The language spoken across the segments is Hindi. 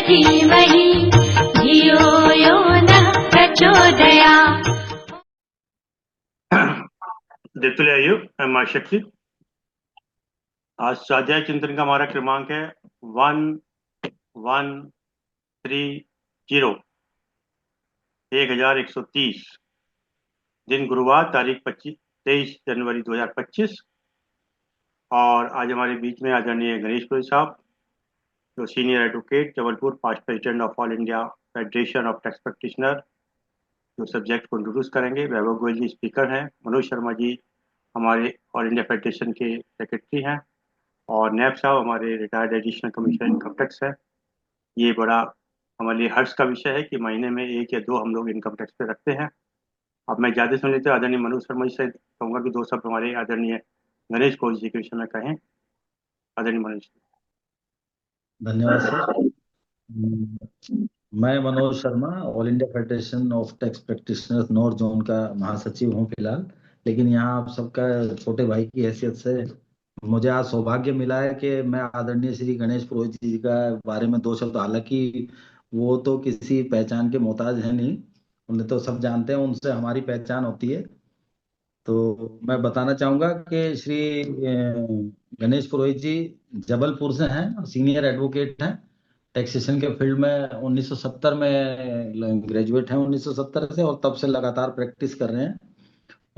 धीमहि धियो यो नः प्रचोदयात्। देवतुल्य आयु माँ शक्ति। आज स्वाध्याय चिंतन का हमारा क्रमांक है 1130 दिन गुरुवार तारीख 23 जनवरी 2025। और आज हमारे बीच में आदरणीय गणेश पुरी साहब, जो senior advocate Jabalpur, past president of all India federation of tax practitioner, जो सब्जेक्ट को इंट्रोड्यूस करेंगे। वैभव गोयल जी स्पीकर हैं। मनोज शर्मा जी हमारे ऑल इंडिया फेडरेशन के सेक्रेटरी हैं। और नैब साहब हमारे retired additional commissioner income tax है। ये बड़ा हमारे लिए हर्ष का विषय है कि महीने में 1 या 2 हम लोग इनकम टैक्स पे रखते हैं। अब मैं ज़्यादा सुन लेते आदरणीय मनोज शर्मा जी से कहूँगा कि 2 शब्द हमारे आदरणीय गणेश कौल जी के विषय में कहें। आदरणीय मनोज। धन्यवाद सर। मैं Manoj Sharma, all India federation of tax practitioners north zone का महासचिव हूँ फिलहाल, लेकिन यहाँ आप सबका छोटे भाई की हैसियत से मुझे आज सौभाग्य मिला है कि मैं आदरणीय श्री गणेश पुरोहित जी का बारे में 2 शब्द, हालांकि वो तो किसी पहचान के मोहताज है नहीं, उन्हें तो सब जानते हैं, उनसे हमारी पहचान होती है। तो मैं बताना चाहूंगा कि श्री गणेश पुरोहित जी जबलपुर से हैं और सीनियर एडवोकेट हैं। टैक्सेशन के फील्ड में 1970 में ग्रेजुएट हैं, 1970 से, और तब से लगातार प्रैक्टिस कर रहे हैं।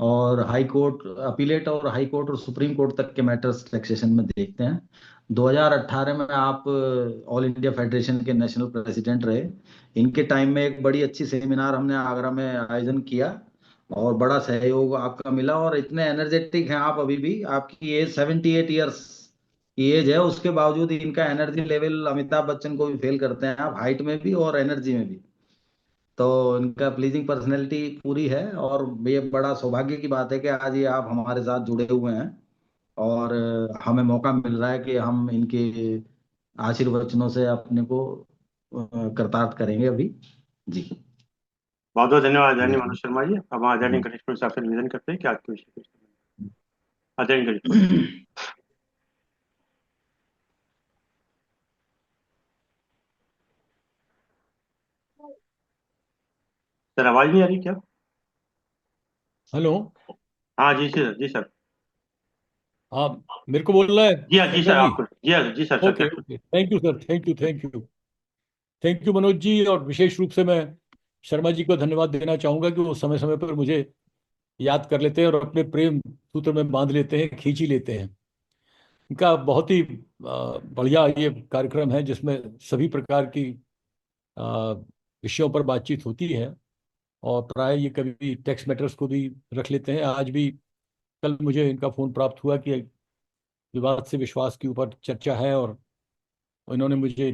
और हाई कोर्ट, अपीलेट और हाई कोर्ट और सुप्रीम कोर्ट तक के मैटर्स टैक्सेशन में देखते हैं। 2018 में आप ऑल इंडिया फेडरेशन के नेशनल प्रेसिडेंट रहे। इनके टाइम में एक बड़ी अच्छी सेमिनार हमने आगरा में आयोजन किया और बड़ा सहयोग आपका मिला। और इतने एनर्जेटिक हैं आप अभी भी, आपकी एज 78 ईयर्स की एज है, उसके बावजूद इनका एनर्जी लेवल अमिताभ बच्चन को भी फेल करते हैं आप, हाइट में भी और एनर्जी में भी। तो इनका प्लीजिंग पर्सनैलिटी पूरी है और ये बड़ा सौभाग्य की बात है कि आज ये आप हमारे साथ जुड़े हुए हैं और हमें मौका मिल रहा है कि हम इनके आशीर्वचनों से अपने को कृतार्थ करेंगे अभी जी। बहुत बहुत धन्यवाद आदरणीय मनोज शर्मा जी। अब आदरणीय गणेश पुरी साहब से निवेदन करते हैं कि आज के विषय आदरणीय गणेश पुरी। सर आवाज नहीं आ रही क्या? हेलो। हाँ जी सर, जी सर। आप मेरे को बोल रहा है जी हाँ जी सर, शर्मा जी? आपको जी हाँ जी sir. Okay okay, thank you sir, thank you thank you thank you Manoj ji. और विशेष रूप से मैं शर्मा जी को धन्यवाद देना चाहूँगा कि वो समय समय पर मुझे याद कर लेते हैं और अपने प्रेम सूत्र में बांध लेते हैं, खींच ही लेते हैं। इनका बहुत ही बढ़िया ये कार्यक्रम है जिसमें सभी प्रकार की आ, विषयों पर बातचीत होती है। और प्राय ये कभी टैक्स मैटर्स को भी रख लेते हैं। आज भी, कल मुझे इनका फ़ोन प्राप्त हुआ कि विवाद से विश्वास के ऊपर चर्चा है और इन्होंने मुझे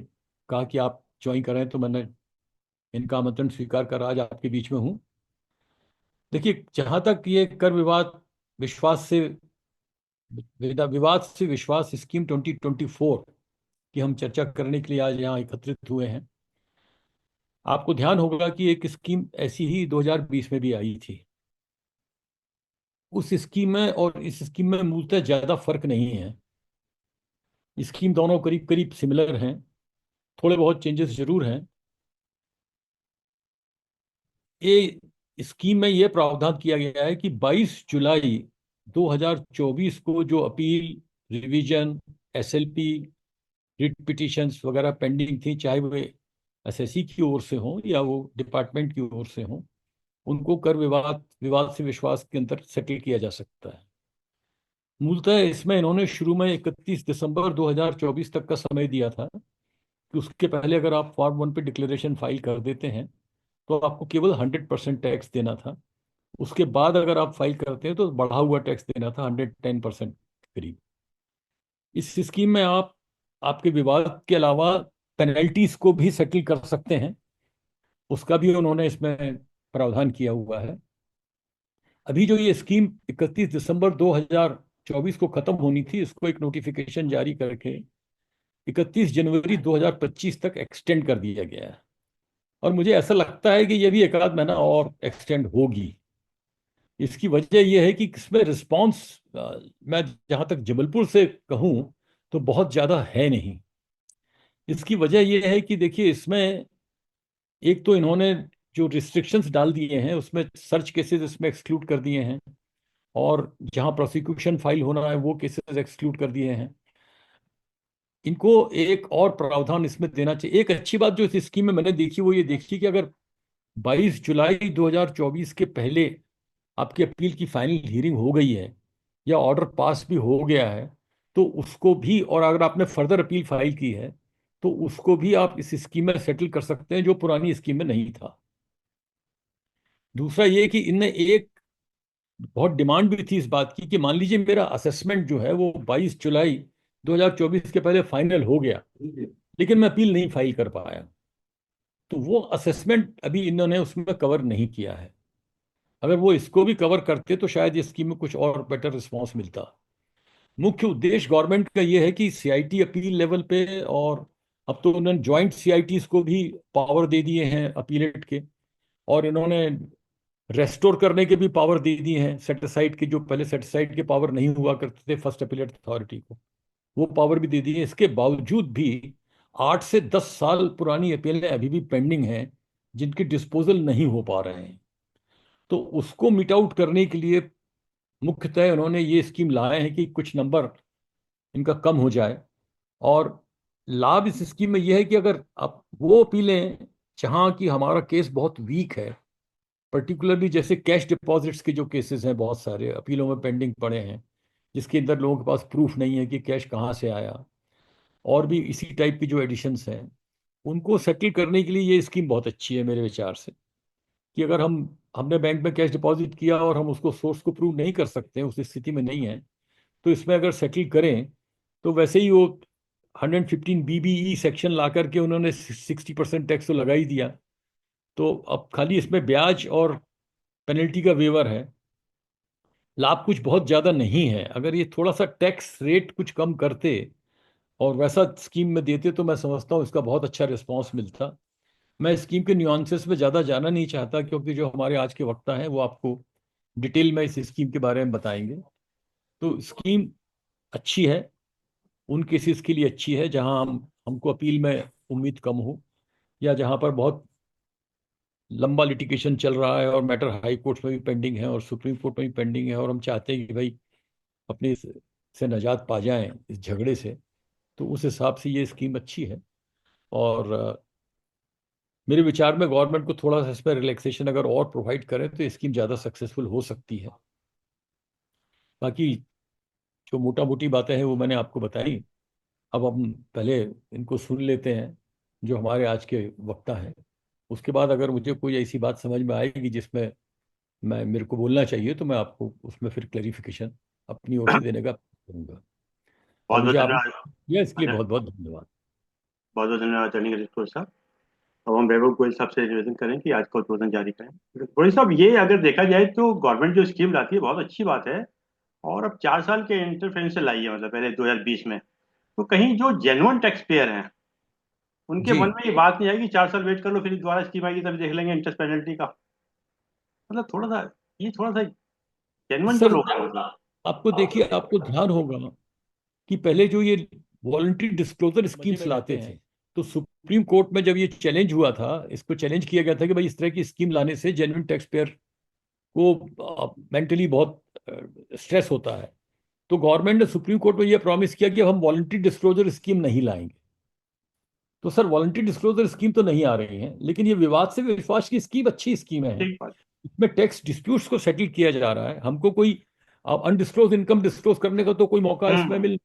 कहा कि आप ज्वाइन करें, तो मैंने इनका आमंत्रण स्वीकार कर आज आपके बीच में हूँ। देखिए, जहाँ तक ये कर विवाद विश्वास से विवाद से विश्वास स्कीम 2024 की हम चर्चा करने के लिए आज यहाँ एकत्रित हुए हैं। आपको ध्यान होगा कि एक स्कीम ऐसी ही 2020 में भी आई थी। उस स्कीम में और इस स्कीम में मूलतः ज़्यादा फर्क नहीं है। स्कीम दोनों करीब करीब सिमिलर हैं, थोड़े बहुत चेंजेस जरूर हैं। ये स्कीम में यह प्रावधान किया गया है कि 22 जुलाई 2024 को जो appeal, revision, SLP, writ petitions वगैरह पेंडिंग थी, चाहे वे एसएससी की ओर से हों या वो डिपार्टमेंट की ओर से हों, उनको कर विवाद से विश्वास के अंदर सेटल किया जा सकता है। मूलतः इसमें इन्होंने शुरू में 31 दिसंबर 2024 तक का समय दिया था कि उसके पहले अगर आप फॉर्म 1 पे डिक्लेरेशन फाइल कर देते हैं तो आपको केवल 100% टैक्स देना था। उसके बाद अगर आप फाइल करते हैं तो बढ़ा हुआ टैक्स देना था 110% करीब। इस स्कीम में आप आपके विवाद के अलावा पेनल्टीज को भी सेटल कर सकते हैं, उसका भी उन्होंने इसमें प्रावधान किया हुआ है। अभी जो ये स्कीम 31 दिसंबर 2024 को खत्म होनी थी, इसको एक नोटिफिकेशन जारी करके 31 जनवरी 2025 तक एक्सटेंड कर दिया गया है। और मुझे ऐसा लगता है कि ये भी एक आध महीना और एक्सटेंड होगी। इसकी वजह यह है कि इसमें रिस्पांस, मैं जहां तक जबलपुर से कहूं तो बहुत ज़्यादा है नहीं। इसकी वजह यह है कि देखिए, इसमें एक तो इन्होंने जो रिस्ट्रिक्शंस डाल दिए हैं उसमें सर्च केसेस इसमें एक्सक्लूड कर दिए हैं, और जहां प्रोसिक्यूशन फाइल होना है वो केसेस एक्सक्लूड कर दिए हैं। इनको एक और प्रावधान इसमें देना चाहिए। एक अच्छी बात जो इस स्कीम में मैंने देखी वो ये देखी कि अगर 22 जुलाई 2024 के पहले आपकी अपील की फाइनल हियरिंग हो गई है या ऑर्डर पास भी हो गया है, तो उसको भी, और अगर आपने फर्दर अपील फाइल की है तो उसको भी आप इस स्कीम में सेटल कर सकते हैं, जो पुरानी स्कीम में नहीं था। दूसरा ये कि इनने एक बहुत डिमांड भी थी इस बात की कि मान लीजिए मेरा असेसमेंट जो है वो 22 जुलाई 2024 के पहले फाइनल हो गया, लेकिन मैं अपील नहीं फाइल कर पाया, तो वो असेसमेंट अभी इन्होंने उसमें कवर नहीं किया है। अगर वो इसको भी कवर करते तो शायद इस स्कीम में कुछ और बेटर रिस्पॉन्स मिलता। मुख्य उद्देश्य गवर्नमेंट का ये है कि सीआईटी अपील लेवल पे, और अब तो उन्होंने ज्वाइंट सीआईटीज को भी पावर दे दिए हैं अपीलेट के, और इन्होंने रेस्टोर करने के भी पावर दे दिए हैं सेटिसाइड के, जो पहले सेटिसाइड के पावर नहीं हुआ करते थे फर्स्ट अपीलेट अथॉरिटी को, वो पावर भी दे दी है। इसके बावजूद भी 8 से 10 साल पुरानी अपीलें अभी भी पेंडिंग हैं, जिनके डिस्पोजल नहीं हो पा रहे हैं। तो उसको मिट आउट करने के लिए मुख्यतः उन्होंने ये स्कीम लाए हैं कि कुछ नंबर इनका कम हो जाए। और लाभ इस स्कीम में यह है कि अगर आप वो अपीलें जहाँ की हमारा केस बहुत वीक है, पर्टिकुलरली जैसे कैश डिपॉजिट्स के जो केसेस हैं बहुत सारे अपीलों में पेंडिंग पड़े हैं, जिसके अंदर लोगों के पास प्रूफ नहीं है कि कैश कहाँ से आया, और भी इसी टाइप की जो एडिशंस हैं, उनको सेटल करने के लिए ये स्कीम बहुत अच्छी है मेरे विचार से। कि अगर हमने बैंक में कैश डिपॉजिट किया और हम उसको सोर्स को प्रूव नहीं कर सकते, उस स्थिति में नहीं है, तो इसमें अगर सेटल करें तो वैसे ही वो 115 बीबीई सेक्शन ला करके उन्होंने 60% टैक्स तो लगा ही दिया। तो अब खाली इसमें ब्याज और पेनल्टी का वेवर है, लाभ कुछ बहुत ज़्यादा नहीं है। अगर ये थोड़ा सा टैक्स रेट कुछ कम करते और वैसा स्कीम में देते तो मैं समझता हूँ इसका बहुत अच्छा रिस्पॉन्स मिलता। मैं स्कीम के न्यूआंसेस में ज़्यादा जाना नहीं चाहता, क्योंकि जो हमारे आज के वक्ता हैं वो आपको डिटेल में इस स्कीम के बारे में बताएंगे। तो स्कीम अच्छी है, उन केसेस के लिए अच्छी है जहां हमको अपील में उम्मीद कम हो, या जहां पर बहुत लंबा लिटिगेशन चल रहा है और मैटर हाई कोर्ट में भी पेंडिंग है और सुप्रीम कोर्ट में भी पेंडिंग है, और हम चाहते हैं कि भाई अपने से निजात पा जाएं इस झगड़े से। तो उस हिसाब से ये स्कीम अच्छी है। और मेरे विचार में गवर्नमेंट को थोड़ा सा इस पर रिलैक्सेशन अगर और प्रोवाइड करें तो ये स्कीम ज़्यादा सक्सेसफुल हो सकती है। बाकी जो मोटा मोटी बातें हैं वो मैंने आपको बताई। अब हम पहले इनको सुन लेते हैं जो हमारे आज के वक्ता हैं। उसके बाद अगर मुझे कोई ऐसी बात समझ में आएगी जिसमें मेरे को बोलना चाहिए, तो मैं आपको उसमें फिर क्लेरिफिकेशन अपनी ओर से देने का करूँगा। और बहुत बहुत मुझे आपने धन्यवाद। किया इसके लिए बहुत बहुत बहुत धन्यवाद। बहुत धन्यवाद चंडीगढ़ रिपोर्ट साहब। अब हम वैभव गोयल साहब से निवेदन करें कि आज का उद्बोधन जारी करें। गोयल साहब, ये अगर देखा जाए तो गवर्नमेंट जो स्कीम लाती है बहुत अच्छी बात है, और अब 4 साल के इंटरफेरेंस से लाई है, मतलब पहले 2020 में। तो कहीं जो जेन्युइन टैक्स पेयर हैं उनके जी मन में ये बात नहीं आएगी 4 साल वेट कर लो फिर दोबारा स्कीम आएगी तभी देख लेंगे इंटरेस्ट पेनल्टी का। मतलब थोड़ा सा जेन्युइन जो सर, लोग हैं, मतलब। आपको देखिए, आपको ध्यान होगा कि पहले जो ये वॉलंटरी डिस्क्लोजर स्कीम्स लाते हैं, तो सुप्रीम कोर्ट में जब ये चैलेंज हुआ था, इसको चैलेंज किया गया था कि भाई इस तरह की स्कीम लाने से जेन्युइन टैक्स पेयर को मेंटली बहुत स्ट्रेस होता है। तो गवर्नमेंट ने सुप्रीम कोर्ट में यह प्रॉमिस किया कि अब हम वॉलंटरी डिस्क्लोजर स्कीम नहीं लाएंगे। तो सर, वॉलंटरी डिस्क्लोजर स्कीम तो नहीं आ रही है, लेकिन ये विवाद से विश्वास की स्कीम अच्छी स्कीम है। ठीक बात। इसमें टैक्स डिस्प्यूट्स को सेटल किया जा रहा है। हमको कोई अनडिस्क्लोज इनकम डिस्क्लोज करने का तो कोई मौका इसमें मिल,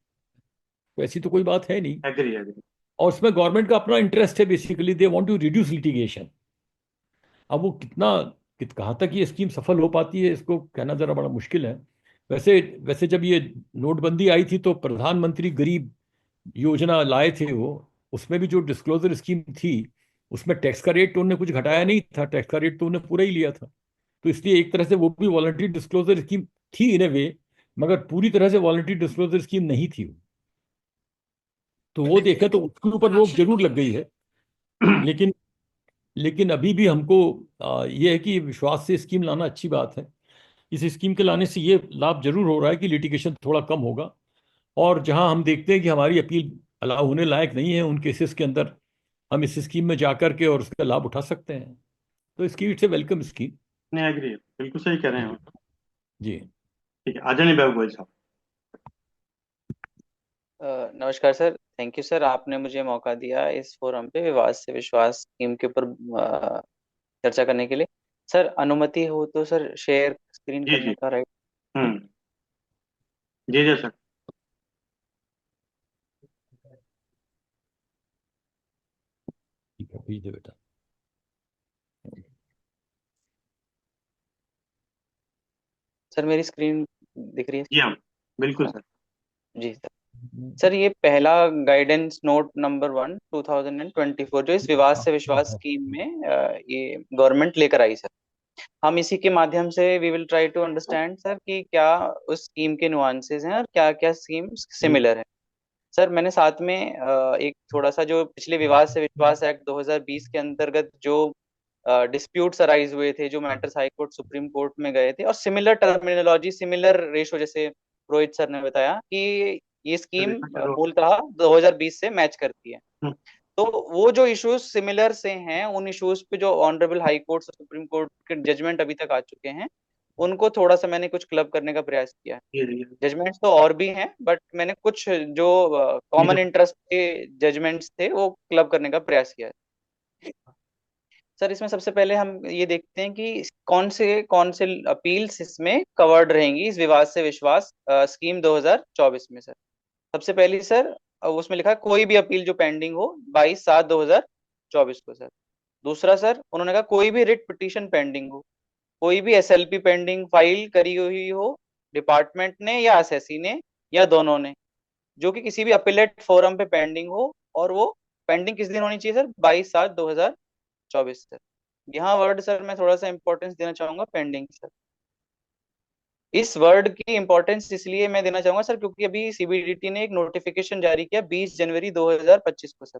वैसी तो कोई बात है नहीं। Agree agree. और उसमें गवर्नमेंट का अपना इंटरेस्ट है, basically they want to reduce litigation. अब वो कहाँ तक ये स्कीम सफल हो पाती है इसको कहना जरा बड़ा मुश्किल है। वैसे वैसे जब ये नोटबंदी आई थी तो प्रधानमंत्री गरीब योजना लाए थे वो, उसमें भी जो डिस्क्लोजर स्कीम थी उसमें टैक्स का रेट तो उन्होंने कुछ घटाया नहीं था, टैक्स का रेट तो उन्होंने पूरा ही लिया था। तो इसलिए एक तरह से वो भी वॉलंटरी डिस्क्लोजर स्कीम थी इन ए वे, मगर पूरी तरह से वॉलंटरी डिस्क्लोजर स्कीम नहीं थी वो। तो वो देखें तो उसके ऊपर रोक जरूर लग गई है। लेकिन लेकिन अभी भी हमको ये है कि विश्वास से स्कीम लाना अच्छी बात है। इस स्कीम के लाने से ये लाभ जरूर हो रहा है कि लिटिगेशन थोड़ा कम होगा, और जहां हम देखते हैं कि हमारी अपील अलाउ होने लायक नहीं है, उन केसेस के अंदर हम इस स्कीम में जाकर के और उसका लाभ उठा सकते हैं। तो scheme it's a welcome scheme. नहीं, एग्री, बिल्कुल सही कह रहे हैं। जी जी। ठीक है, आदरणीय वैभव गोयल साहब। नमस्कार सर, थैंक यू सर, आपने मुझे मौका दिया इस फोरम पे विवाद से विश्वास स्कीम के ऊपर चर्चा करने के लिए। सर अनुमति हो तो सर शेयर स्क्रीन जी करने जी। का राइट। हम्म। जी जी सर। ठीक है, भेज दे बेटा। सर मेरी स्क्रीन दिख रही है? जी हाँ, बिल्कुल सर। जी सर। सर ये पहला गाइडेंस नोट नंबर 1 2024 जो इस विवाद से विश्वास स्कीम में ये गवर्नमेंट लेकर आई सर। हम इसी के माध्यम से we will try to understand sir कि क्या उस स्कीम के नुआंसेस हैं और क्या क्या स्कीम सिमिलर है। सर मैंने साथ में एक थोड़ा सा जो पिछले विवाद से विश्वास एक्ट 2020 के अंतर्गत जो डिस्प्यूट्स अराइज हुए थे, जो matters high court supreme court में गए थे, और सिमिलर टर्मिनोलॉजी सिमिलर रेशो, जैसे रोहित सर ने बताया कि ये स्कीम मूलतः 2020 से मैच करती है। हम्म। तो वो जो इश्यूज सिमिलर से हैं, उन इश्यूज पे जो ऑनरेबल हाई कोर्ट और सुप्रीम कोर्ट के जजमेंट अभी तक आ चुके हैं, उनको थोड़ा सा मैंने कुछ क्लब करने का प्रयास किया है। जी जी जजमेंट्स तो और भी हैं, बट मैंने कुछ जो कॉमन इंटरेस्ट के जजमेंट्स थे वो क्लब करने का प्रयास किया है। सर इसमें सबसे पहले हम ये देखते हैं कि कौन से अपील्स इसमें कवर्ड रहेंगी इस विवाद से विश्वास स्कीम 2024 में सर। सबसे पहली सर उसमें लिखा है कोई भी अपील जो पेंडिंग हो 22/7/2024 को सर। दूसरा सर उन्होंने कहा कोई भी रिट पिटीशन पेंडिंग हो, कोई भी एसएलपी पेंडिंग फाइल करी हुई हो डिपार्टमेंट ने या एसएससी ने या दोनों ने, जो कि किसी भी अपीलेट फोरम पे पेंडिंग हो, और वो पेंडिंग किस दिन होनी चाहिए सर? 22/7/2024 सर। यहाँ वर्ड सर मैं थोड़ा सा इंपॉर्टेंस देना चाहूंगा पेंडिंग सर। इस वर्ड की इंपॉर्टेंस इसलिए मैं देना चाहूंगा सर क्योंकि अभी सीबीडीटी ने एक नोटिफिकेशन जारी किया 20 जनवरी 2025 को सर।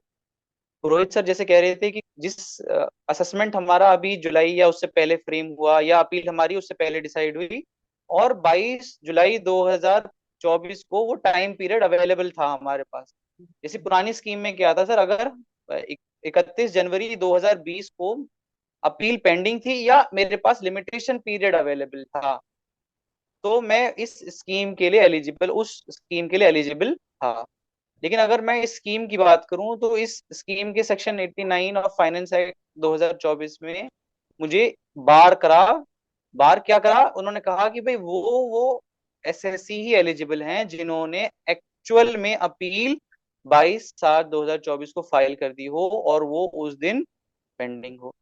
रोहित सर जैसे कह रहे थे कि जिस असेसमेंट हमारा अभी जुलाई या उससे पहले फ्रेम हुआ या अपील हमारी उससे पहले डिसाइड हुई, और 22 जुलाई 2024 को वो टाइम पीरियड अवेलेबल था हमारे पास। जैसे पुरानी स्कीम में क्या था सर, अगर 31 जनवरी 2020 को अपील पेंडिंग थी या मेरे पास लिमिटेशन पीरियड अवेलेबल था, तो मैं इस स्कीम के लिए एलिजिबल, उस स्कीम के लिए एलिजिबल था। लेकिन अगर मैं इस स्कीम की बात करूं तो इस स्कीम के सेक्शन 89 ऑफ फाइनेंस एक्ट 2024 में मुझे बार करा। बार क्या करा? उन्होंने कहा कि भाई वो एसएससी ही एलिजिबल हैं जिन्होंने एक्चुअल में अपील 22/7/2024 को फाइल कर दी हो और वो उस दिन पेंडिंग हो।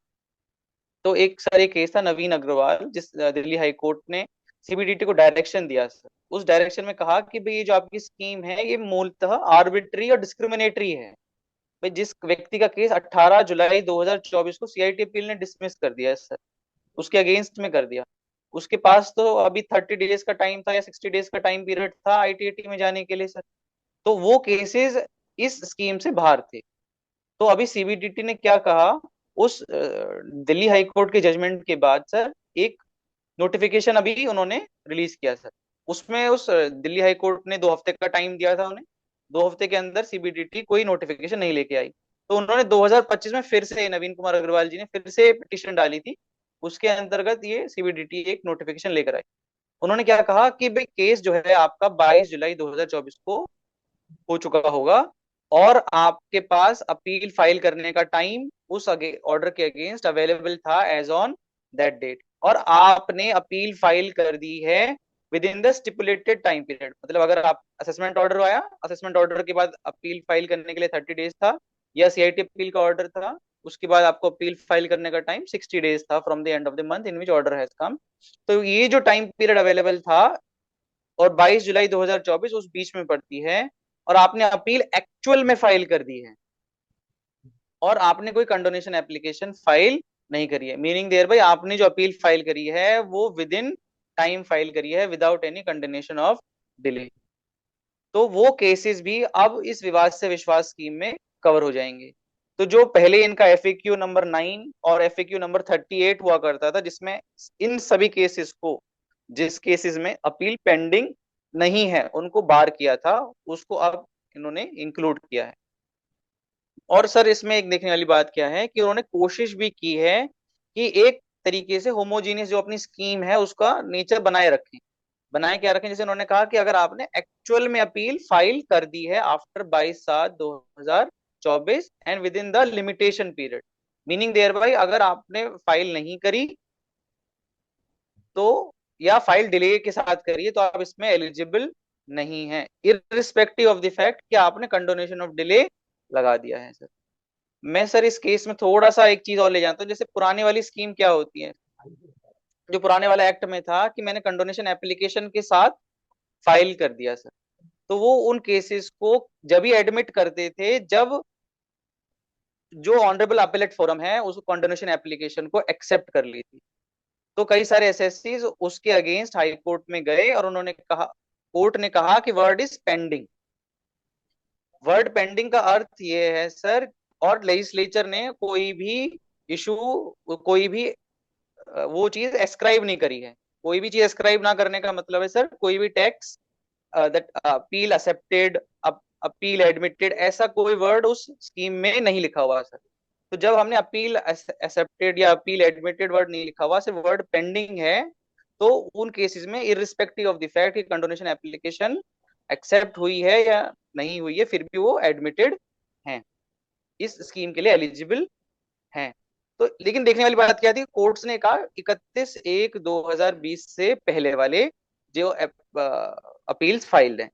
तो एक सर एक केस था नवीन अग्रवाल, जिस दिल्ली हाई कोर्ट ने सीबीडीटी को डायरेक्शन दिया सर। उस डायरेक्शन में कहा कि भाई ये जो आपकी स्कीम है ये मूलतः आर्बिट्री और डिस्क्रिमिनेटरी है। भाई जिस व्यक्ति का केस 18 जुलाई 2024 को सीआईटी अपील ने डिसमिस कर दिया है सर, उसके अगेंस्ट में कर दिया, उसके पास तो अभी 30 डेज का टाइम था या 60 डेज का टाइम पीरियड था आईटीएटी में जाने के लिए सर। तो वो केसेस इस स्कीम से बाहर थे। तो अभी सीबीडीटी ने क्या कहा, उस दिल्ली हाई कोर्ट के जजमेंट के बाद सर एक नोटिफिकेशन अभी उन्होंने रिलीज किया सर। उसमें उस दिल्ली हाई कोर्ट ने 2 हफ्ते का टाइम दिया था उन्हें, 2 हफ्ते के अंदर सीबीडीटी कोई नोटिफिकेशन नहीं लेके आई। तो उन्होंने 2025 में फिर से नवीन कुमार अग्रवाल जी ने फिर से पिटिशन डाली थी, उसके अंतर्गत ये सीबीडीटी एक नोटिफिकेशन लेकर आई। उन्होंने क्या कहा कि भाई केस जो है आपका 22 जुलाई 2024 को हो चुका होगा, और आपके पास अपील फाइल करने का टाइम उस ऑर्डर के अगेंस्ट अवेलेबल था एज ऑन दैट डेट, और आपने अपील फाइल कर दी है with in the stipulated time period. मतलब अगर आप असेसमेंट ऑर्डर आया, असेसमेंट ऑर्डर के बाद अपील फाइल करने के लिए 30 डेज था, या सीआईटी अपील का ऑर्डर था, उसके बाद आपको अपील फाइल करने का टाइम 60 डेज था from the end of the month in which order has come. तो ये जो टाइम पीरियड अवेलेबल था और 22 जुलाई 2024 उस बीच में पड़ती है, और आपने अपील एक्चुअल में फाइल कर दी है और आपने कोई कंडोनेशन एप्लीकेशन फाइल नहीं करी है, मीनिंग देयर भाई आपने जो अपील फाइल करी है वो विद इन टाइम फाइल करी है without any condonation of delay. तो वो केसेस भी अब इस विवाद से विश्वास स्कीम में कवर हो जाएंगे। तो जो पहले इनका एफएक्यू नंबर 9 और एफएक्यू नंबर 38 हुआ करता था, जिसमें इन सभी केसेस को, जिस केसेस में अपील पेंडिंग नहीं है उनको बार किया था, उसको अब इन्होंने इंक्लूड किया है। और सर इसमें एक देखने वाली बात क्या है कि उन्होंने कोशिश भी की है कि एक तरीके से होमोजीनियस जो अपनी स्कीम है उसका नेचर बनाए रखें। बनाए क्या रखें, जैसे उन्होंने कहा कि अगर आपने एक्चुअल में अपील फाइल कर दी है after 22/7/2024 and within the limitation period, meaning thereby अगर आपने फाइल नहीं करी तो या फाइल डिले के साथ करिए तो आप इसमें एलिजिबल नहीं है, इररिस्पेक्टिव ऑफ द फैक्ट कि आपने कंडोनेशन ऑफ डिले लगा दिया है। सर मैं सर इस केस में थोड़ा सा एक चीज और ले जाता हूँ, जैसे पुरानी वाली स्कीम क्या होती है, जो पुराने वाला एक्ट में था कि मैंने कंडोनेशन एप्लीकेशन के साथ फाइल कर दिया सर, तो वो उन केसेस को जब ही एडमिट करते थे जब जो ऑनरेबल अपेलेट फोरम है उस कंडोनेशन एप्लीकेशन को एक्सेप्ट कर ली थी। तो कई सारे एसएससीज उसके अगेंस्ट हाई कोर्ट में गए और उन्होंने कहा, कोर्ट ने कहा कि word is pending. Word pending का अर्थ ये है सर, और लेजिस्लेचर ने कोई भी इशू, कोई भी वो चीज एस्क्राइब नहीं करी है। कोई भी चीज एस्क्राइब ना करने का मतलब है सर कोई भी tax that appeal accepted, appeal admitted, ऐसा कोई वर्ड उस स्कीम में नहीं लिखा हुआ सर। तो जब हमने अपील एक्सेप्टेड या अपील एडमिटेड वर्ड नहीं लिखा हुआ, सिर्फ वर्ड पेंडिंग है, तो उन केसेस में इररिस्पेक्टिव ऑफ द फैक्ट कि कंडोनेशन एप्लीकेशन एक्सेप्ट हुई है या नहीं हुई है, फिर भी वो एडमिटेड हैं, इस स्कीम के लिए एलिजिबल हैं। तो लेकिन देखने वाली बात क्या थी, कोर्ट्स ने कहा 31/1/2020 से पहले वाले जो अपील्स फाइल्ड हैं,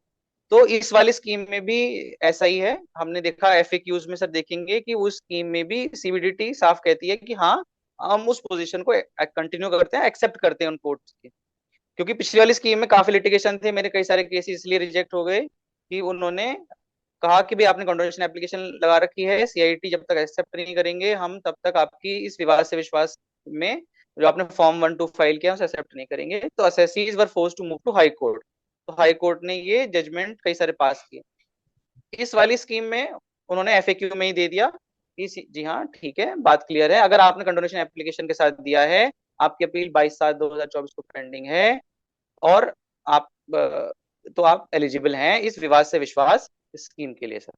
तो इस वाली स्कीम में भी ऐसा ही है। हमने देखा एफएक्यूज में सर देखेंगे कि उस स्कीम में भी सीबीडीटी साफ कहती है कि हाँ हम उस पोजीशन को कंटिन्यू करते हैं, एक्सेप्ट करते हैं उन कोर्ट्स की। क्योंकि पिछली वाली स्कीम में काफी लिटिगेशन थे, मेरे कई सारे केस इसलिए रिजेक्ट हो गए कि उन्होंने कहा कि भाई आपने कंडोनेशन एप्लीकेशन लगा रखी है, सीआईटी जब तक एक्सेप्ट नहीं करेंगे हम तब तक आपकी इस विवाद से विश्वास में जो आपने फॉर्म 1-2 फाइल किया उसे एक्सेप्ट नहीं करेंगे। तो assessees were forced to move to high court. तो हाई कोर्ट ने ये जजमेंट कई सारे पास किए। इस वाली स्कीम में उन्होंने एफएक्यू में ही दे दिया कि जी हाँ ठीक है, बात क्लियर है, अगर आपने कंडोनेशन एप्लीकेशन के साथ दिया है, आपकी अपील 22/7/2024 को पेंडिंग है और आप तो आप एलिजिबल हैं इस विवाद से विश्वास स्कीम के लिए। सर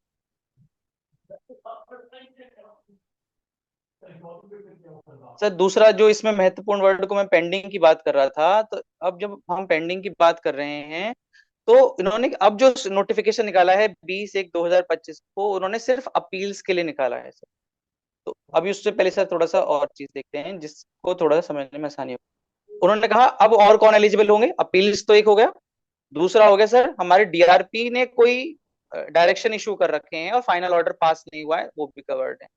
सर दूसरा जो इसमें महत्वपूर्ण वर्ड को मैं पेंडिंग की बात कर रहा था, तो अब जब हम पेंडिंग की बात कर रहे हैं तो इन्होंने अब जो नोटिफिकेशन निकाला है 20/1/2025 को, उन्होंने सिर्फ अपील्स के लिए निकाला है सर। तो अभी उससे पहले सर थोड़ा सा और चीज देखते हैं जिसको थोड़ा सा समझने में आसानी हो। उन्होंने कहा अब और कौन एलिजिबल होंगे, अपील्स तो एक हो गया, दूसरा हो गया सर हमारे डीआरपी ने कोई डायरेक्शन इशू कर रखे हैं और फाइनल ऑर्डर पास नहीं हुआ है, वो भी कवर्ड है।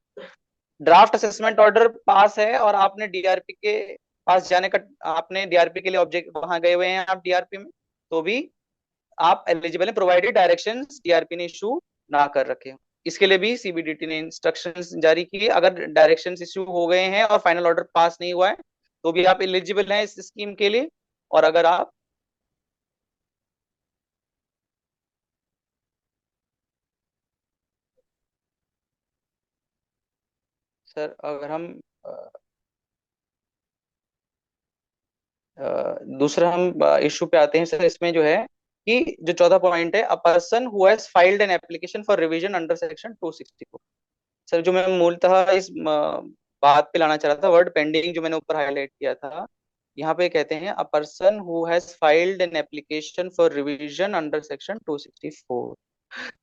ड्राफ्ट असेसमेंट ऑर्डर पास है और आपने डीआरपी के पास जाने का, आपने डीआरपी के लिए ऑब्जेक्ट वहां गए हुए हैं आप डीआरपी में, तो भी आप एलिजिबल हैं प्रोवाइडेड डायरेक्शंस डीआरपी ने इशू ना कर रखे। इसके लिए भी सीबीडीटी ने इंस्ट्रक्शंस जारी किए, अगर डायरेक्शंस इशू हो गए हैं और फाइनल ऑर्डर पास नहीं हुआ है तो भी आप एलिजिबल हैं इस स्कीम के लिए। और अगर आप सर अगर हम दूसरा हम इशू पे आते हैं सर, इसमें जो है कि जो चौथा पॉइंट है, a person who has filed an application for revision under section 264। Sir जो मैं मूलतः इस बात पे लाना चाह रहा था, वर्ड पेंडिंग जो मैंने ऊपर हाईलाइट किया था, यहाँ पे कहते हैं a person who has filed an application for revision under section 264।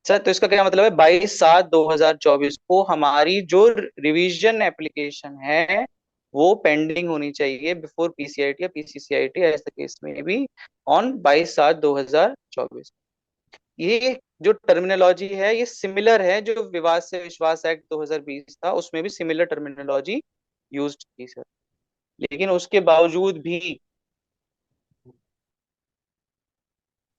Sir तो इसका क्या मतलब है, 22/7/2024 को हमारी जो रिवीजन एप्लीकेशन है वो पेंडिंग होनी चाहिए बिफोर पीसीआईटी या पीसीसीआईटी ऐसा केस में भी ऑन 22/7/2024। ये जो टर्मिनोलॉजी है ये सिमिलर है, जो विवाद से विश्वास एक्ट 2020 था उसमें भी सिमिलर टर्मिनोलॉजी यूज की सर। लेकिन उसके बावजूद भी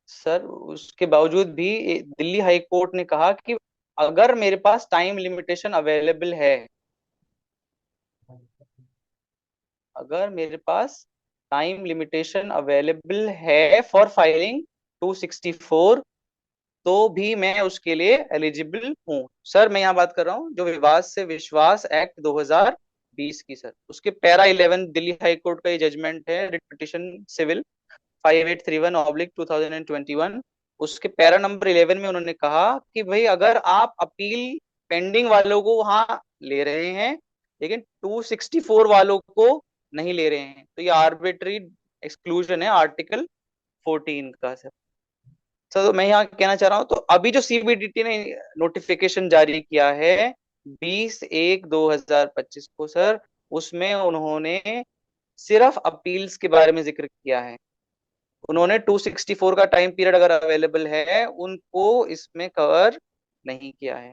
सर, उसके बावजूद भी दिल्ली हाई कोर्ट ने कहा कि अगर मेरे पास टाइम लिमिटेशन अवेलेबल है, अगर मेरे पास टाइम लिमिटेशन अवेलेबल है फॉर फाइलिंग 264 तो भी मैं उसके लिए एलिजिबल हूँ। सर मैं यहाँ बात कर रहा हूँ जो विवाद से विश्वास एक्ट 2020 की सर, उसके पैरा 11 दिल्ली हाई कोर्ट का ये जजमेंट है, रिट पिटिशन सिविल 5831/2021 उसके पैरा नंबर 11 में उन्होंने कहा कि भाई अगर आप अपील पेंडिंग वालों को वहां ले रहे हैं लेकिन 264 वालों को नहीं ले रहे हैं तो ये आर्बिट्री एक्सक्लूजन है आर्टिकल 14 का सर। तो मैं यहाँ कहना चाह रहा हूँ, तो अभी जो सीबीडीटी ने नोटिफिकेशन जारी किया है 20/1/2025 को सर, उसमें उन्होंने सिर्फ अपील्स के बारे में जिक्र किया है। उन्होंने 264 का टाइम पीरियड अगर अवेलेबल है उनको इसमें कवर नहीं किया है।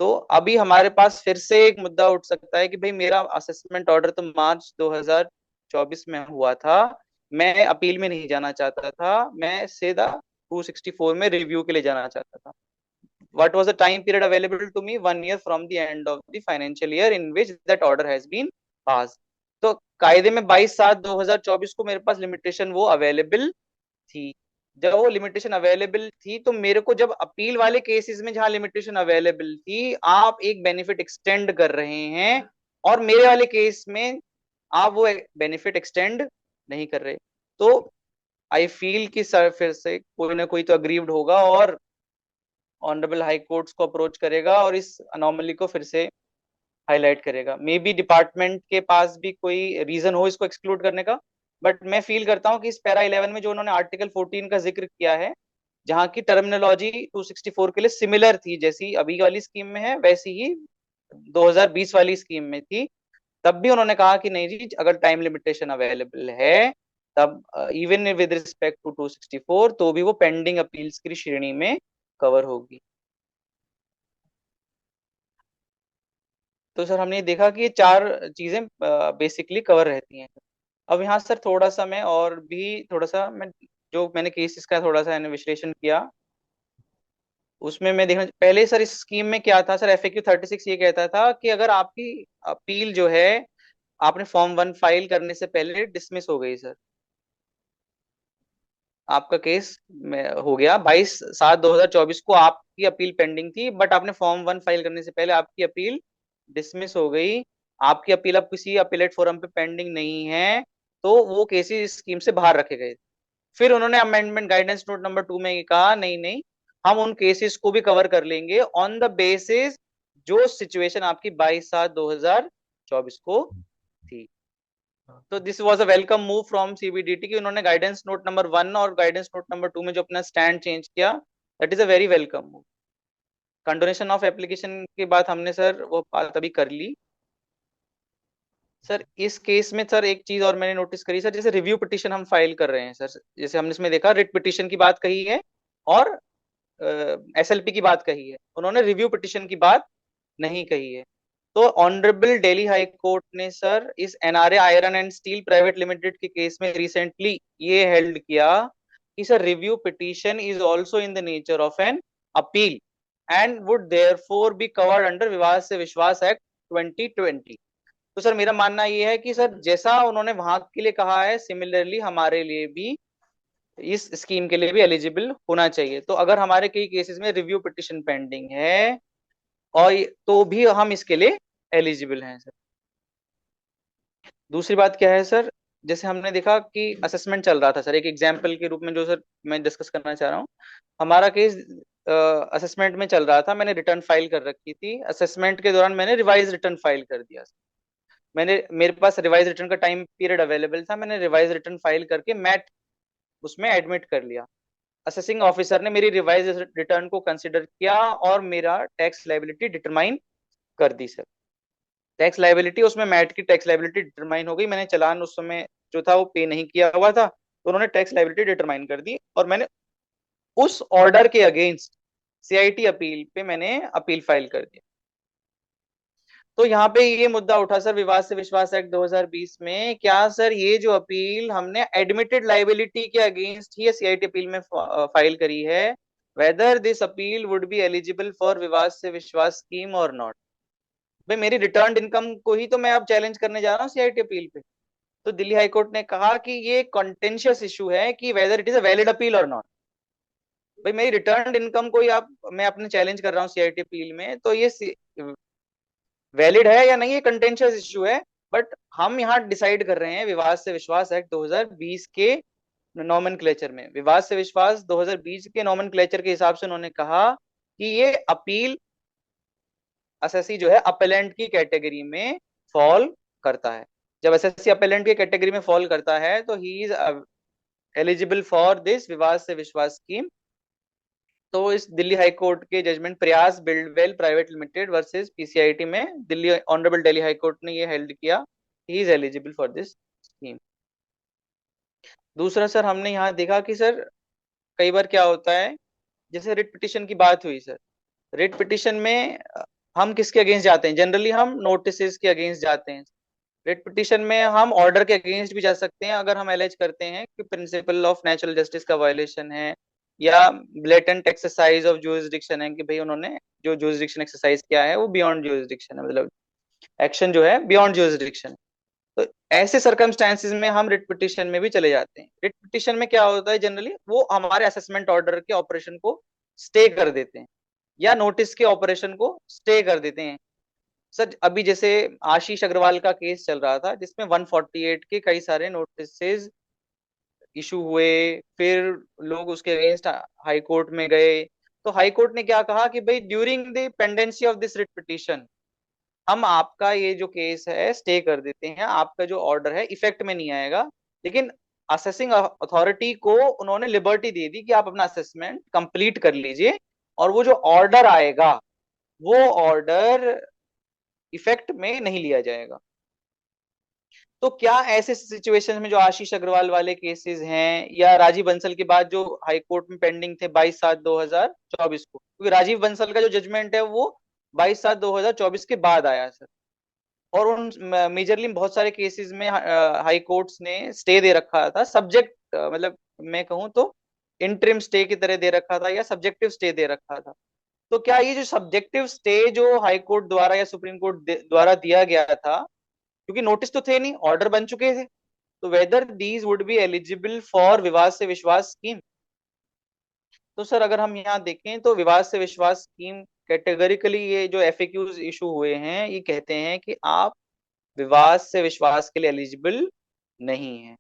तो अभी हमारे पास फिर से एक मुद्दा उठ सकता है कि भाई मेरा असेसमेंट ऑर्डर तो मार्च 2024 में हुआ था, मैं अपील में नहीं जाना चाहता था, मैं सीधा 264 में रिव्यू के लिए जाना चाहता था। What was the time period available to me? 1 year from the end of the financial year in which that order has been passed. तो कायदे में 22/7/2024 को मेरे पास लिमिटेशन वो अवेलेबल थी। जब वो लिमिटेशन अवेलेबल थी तो मेरे को जब अपील वाले केसेस में जहां लिमिटेशन अवेलेबल थी आप एक बेनिफिट एक्सटेंड कर रहे हैं और मेरे वाले केस में आप वो बेनिफिट एक्सटेंड नहीं कर रहे, तो आई फील कि सर फिर से कोई ना कोई तो अग्रीव्ड होगा और ऑनरेबल हाई कोर्ट्स को अप्रोच करेगा और इस अनोमली को फिर से हाईलाइट करेगा। मे बी डिपार्टमेंट के पास भी कोई रीजन हो इसको एक्सक्लूड करने का, बट मैं फील करता हूँ कि इस पैरा 11 में जो उन्होंने आर्टिकल 14 का जिक्र किया है, जहाँ की टर्मिनोलॉजी 264 के लिए सिमिलर थी, जैसी अभी वाली स्कीम में है वैसी ही 2020 वाली स्कीम में थी, तब भी उन्होंने कहा कि नहीं जी अगर टाइम लिमिटेशन अवेलेबल है तब इवन विद रिस्पेक्ट टू 264 तो भी वो पेंडिंग अपील्स की श्रेणी में कवर होगी। तो सर हमने देखा कि ये चार चीजें बेसिकली कवर रहती हैं। अब यहाँ सर थोड़ा सा मैं और भी थोड़ा सा मैं जो मैंने केसेस का थोड़ा सा विश्लेषण किया उसमें मैं देखना पहले सर इस स्कीम में क्या था सर, FAQ 36 ये कहता था कि अगर आपकी अपील जो है आपने फॉर्म 1 फाइल करने से पहले डिसमिस हो गई सर, आपका केस में हो गया 22/7/2024 को आपकी अपील पेंडिंग थी बट आपने फॉर्म 1 फाइल करने से पहले आपकी अपील डिसमिस हो गई, आपकी अपील अब किसी अपीलेट फोरम पे पेंडिंग नहीं है, तो वो केसेस स्कीम से बाहर रखे गए। फिर उन्होंने अमेंडमेंट गाइडेंस नोट नंबर 2 में कहा नहीं नहीं हम उन केसेस को भी कवर कर लेंगे ऑन द बेसिस जो सिचुएशन आपकी 22/7/2024 को थी। तो this was a welcome move from CBDT कि उन्होंने गाइडेंस नोट नंबर 1 और गाइडेंस नोट नंबर 2 में जो अपना स्टैंड चेंज किया, that is a very welcome move. Condonation of application की बात हमने सर वो बात अभी कर ली। सर इस केस में सर एक चीज और मैंने नोटिस करी सर, जैसे रिव्यू पिटीशन हम फाइल कर रहे हैं सर, जैसे हमने इसमें देखा रिट पिटीशन की बात कही है और SLP की बात कही है, उन्होंने रिव्यू पिटीशन की बात नहीं कही है। तो ऑनरेबल दिल्ली हाई कोर्ट ने सर इस NRA iron and steel private limited के केस में रिसेंटली ये हेल्ड किया कि sir review petition is also in the nature of an appeal and would therefore be covered under विवाद से विश्वास एक्ट 2020। तो सर मेरा मानना ये है कि सर जैसा उन्होंने वहां के लिए कहा है सिमिलरली हमारे लिए भी इस स्कीम के लिए भी एलिजिबल होना चाहिए। तो अगर हमारे कई केसेस में रिव्यू पिटीशन पेंडिंग है और तो भी हम इसके लिए एलिजिबल हैं सर। दूसरी बात क्या है सर, जैसे हमने देखा कि असेसमेंट चल रहा था सर, एक एग्जांपल के रूप में जो सर मैं डिस्कस करना चाह रहा हूँ, हमारा केस असेसमेंट में चल रहा था, मैंने रिटर्न फाइल कर रखी थी, असेसमेंट के दौरान मैंने रिवाइज रिटर्न फाइल कर दिया। मैंने मेरे पास रिवाइज रिटर्न का टाइम पीरियड अवेलेबल था, मैंने रिवाइज रिटर्न फाइल करके मैट उसमें एडमिट कर लिया। असेसिंग ऑफिसर ने मेरी रिवाइज रिटर्न को कंसिडर किया और मेरा टैक्स लायबिलिटी डिटरमाइन कर दी सर। टैक्स लायबिलिटी उसमें मैट की टैक्स लायबिलिटी डिटरमाइन हो गई, मैंने चालान उस समय जो था वो पे नहीं किया हुआ था, तो उन्होंने टैक्स लायबिलिटी डिटरमाइन कर दी और मैंने उस ऑर्डर के अगेंस्ट CIT अपील पे मैंने अपील फाइल कर दिया। तो यहाँ पे ये मुद्दा उठा सर विवाद से विश्वास एक्ट 2020 में, क्या सर ये जो अपील हमने एडमिटेड लायबिलिटी के अगेंस्ट ही CIT अपील में फाइल करी है, whether this appeal would be eligible for विवाद से विश्वास स्कीम और नॉट। भाई मेरी रिटर्न इनकम को ही तो मैं अब चैलेंज करने जा रहा हूँ CIT अपील पे। तो दिल्ली हाई कोर्ट ने कहा कि ये कॉन्टेंशियस इशू है कि whether it is a valid appeal और नॉट। भाई मेरी रिटर्न इनकम को ही आप मैं अपने चैलेंज कर रहा हूँ CIT अपील में, तो ये वैलिड है या नहीं ये कंटेंशियस इशू है, बट हम यहाँ डिसाइड कर रहे हैं विवाद से विश्वास एक्ट 2020 के नॉमेनक्लेचर में, विवाद से विश्वास 2020 के नॉमेनक्लेचर के हिसाब से उन्होंने कहा कि ये अपील एसएससी जो है अपेलेंट की कैटेगरी में फॉल करता है। जब एसएससी अपेलेंट की कैटेगरी में फॉल करता है तो he is eligible for this Vivad se Vishwas scheme. तो इस दिल्ली हाई कोर्ट के जजमेंट प्रयास Buildwell private limited versus PCIT में Delhi honourable Delhi high court ने ये हेल्ड किया, he is eligible for this scheme. दूसरा सर, हमने यहाँ देखा कि सर कई बार क्या होता है, जैसे रिट पिटिशन की बात हुई सर, रिट पिटिशन में हम किसके अगेंस्ट जाते हैं? जनरली हम नोटिस के अगेंस्ट जाते हैं। रिट पिटिशन में हम ऑर्डर के अगेंस्ट भी जा सकते हैं अगर हम एलेज करते हैं कि प्रिंसिपल ऑफ नेचुरल जस्टिस का वायलेशन है या ब्लेटेंट एक्सरसाइज ऑफ जुरिसडिक्शन है, कि भाई उन्होंने जो जुरिसडिक्शन एक्सरसाइज किया है वो बियॉन्ड जुरिसडिक्शन है, मतलब एक्शन जो है बियॉन्ड जुरिसडिक्शन। तो ऐसे सर्कमस्टांसिस में हम रिट पिटिशन में भी चले जाते हैं। रिट पिटिशन में क्या होता है, जनरली वो हमारे असेसमेंट ऑर्डर के ऑपरेशन को स्टे कर देते हैं या नोटिस के ऑपरेशन को स्टे कर देते हैं। सर अभी जैसे आशीष अग्रवाल का केस चल रहा था जिसमें 148 के कई सारे नोटिस इशू हुए, फिर लोग उसके अगेंस्ट हाई कोर्ट में गए, तो हाई कोर्ट ने क्या कहा कि भाई during the pendency of this writ petition हम आपका ये जो केस है स्टे कर देते हैं, आपका जो ऑर्डर है इफेक्ट में नहीं आएगा। लेकिन असेसिंग अथॉरिटी को उन्होंने लिबर्टी दे दी कि आप अपना असेसमेंट कंप्लीट कर लीजिए और वो जो ऑर्डर आएगा वो ऑर्डर इफेक्ट में नहीं लिया जाएगा। तो क्या ऐसे सिचुएशन में जो आशीष अग्रवाल वाले केसेस हैं या राजीव बंसल के बाद जो हाई कोर्ट में पेंडिंग थे 22/7/2024 को, क्योंकि राजीव बंसल का जो जजमेंट है वो 22/7/2024 के बाद आया सर, और उन मेजरली बहुत सारे केसेस में हाई कोर्ट्स ने स्टे दे रखा था, सब्जेक्ट मतलब मैं कहूँ तो इंटरिम स्टे की तरह दे रखा था या सब्जेक्टिव स्टे दे रखा था। तो क्या ये जो सब्जेक्टिव स्टे जो हाई कोर्ट द्वारा या सुप्रीम कोर्ट द्वारा दिया गया था, क्योंकि नोटिस तो थे नहीं, ऑर्डर बन चुके थे, तो whether these would be eligible for विवाद से विश्वास स्कीम? तो सर अगर हम यहाँ देखें तो विवाद से विश्वास स्कीम कैटेगरिकली ये जो एफएक्यूज इशू हुए हैं ये कहते हैं कि आप विवाद से विश्वास के लिए एलिजिबल नहीं है।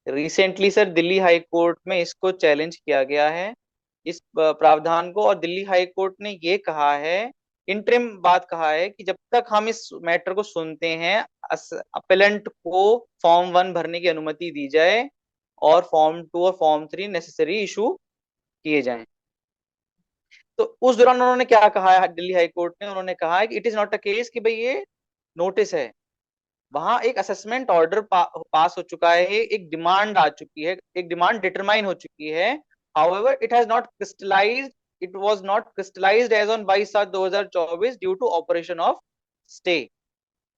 Recently sir Delhi high court में इसको चैलेंज किया गया है, इस प्रावधान को, और दिल्ली हाई कोर्ट ने ये कहा है, इंटरिम बात कहा है कि जब तक हम इस मैटर को सुनते हैं अपेलेंट को फॉर्म 1 भरने की अनुमति दी जाए और फॉर्म 2 और फॉर्म 3 नेसेसरी इशू किए जाएं। तो उस दौरान उन्होंने क्या कहा है दिल्ली हाई कोर्ट ने, उन्होंने कहा है कि it is not a case कि भाई ये नोटिस है, वहां एक असेसमेंट ऑर्डर पास हो चुका है, एक डिमांड आ चुकी है, एक डिमांड डिटरमाइन हो चुकी है। However it has not crystallized, it was not crystallized as on 22/7/2024 due to operation of stay.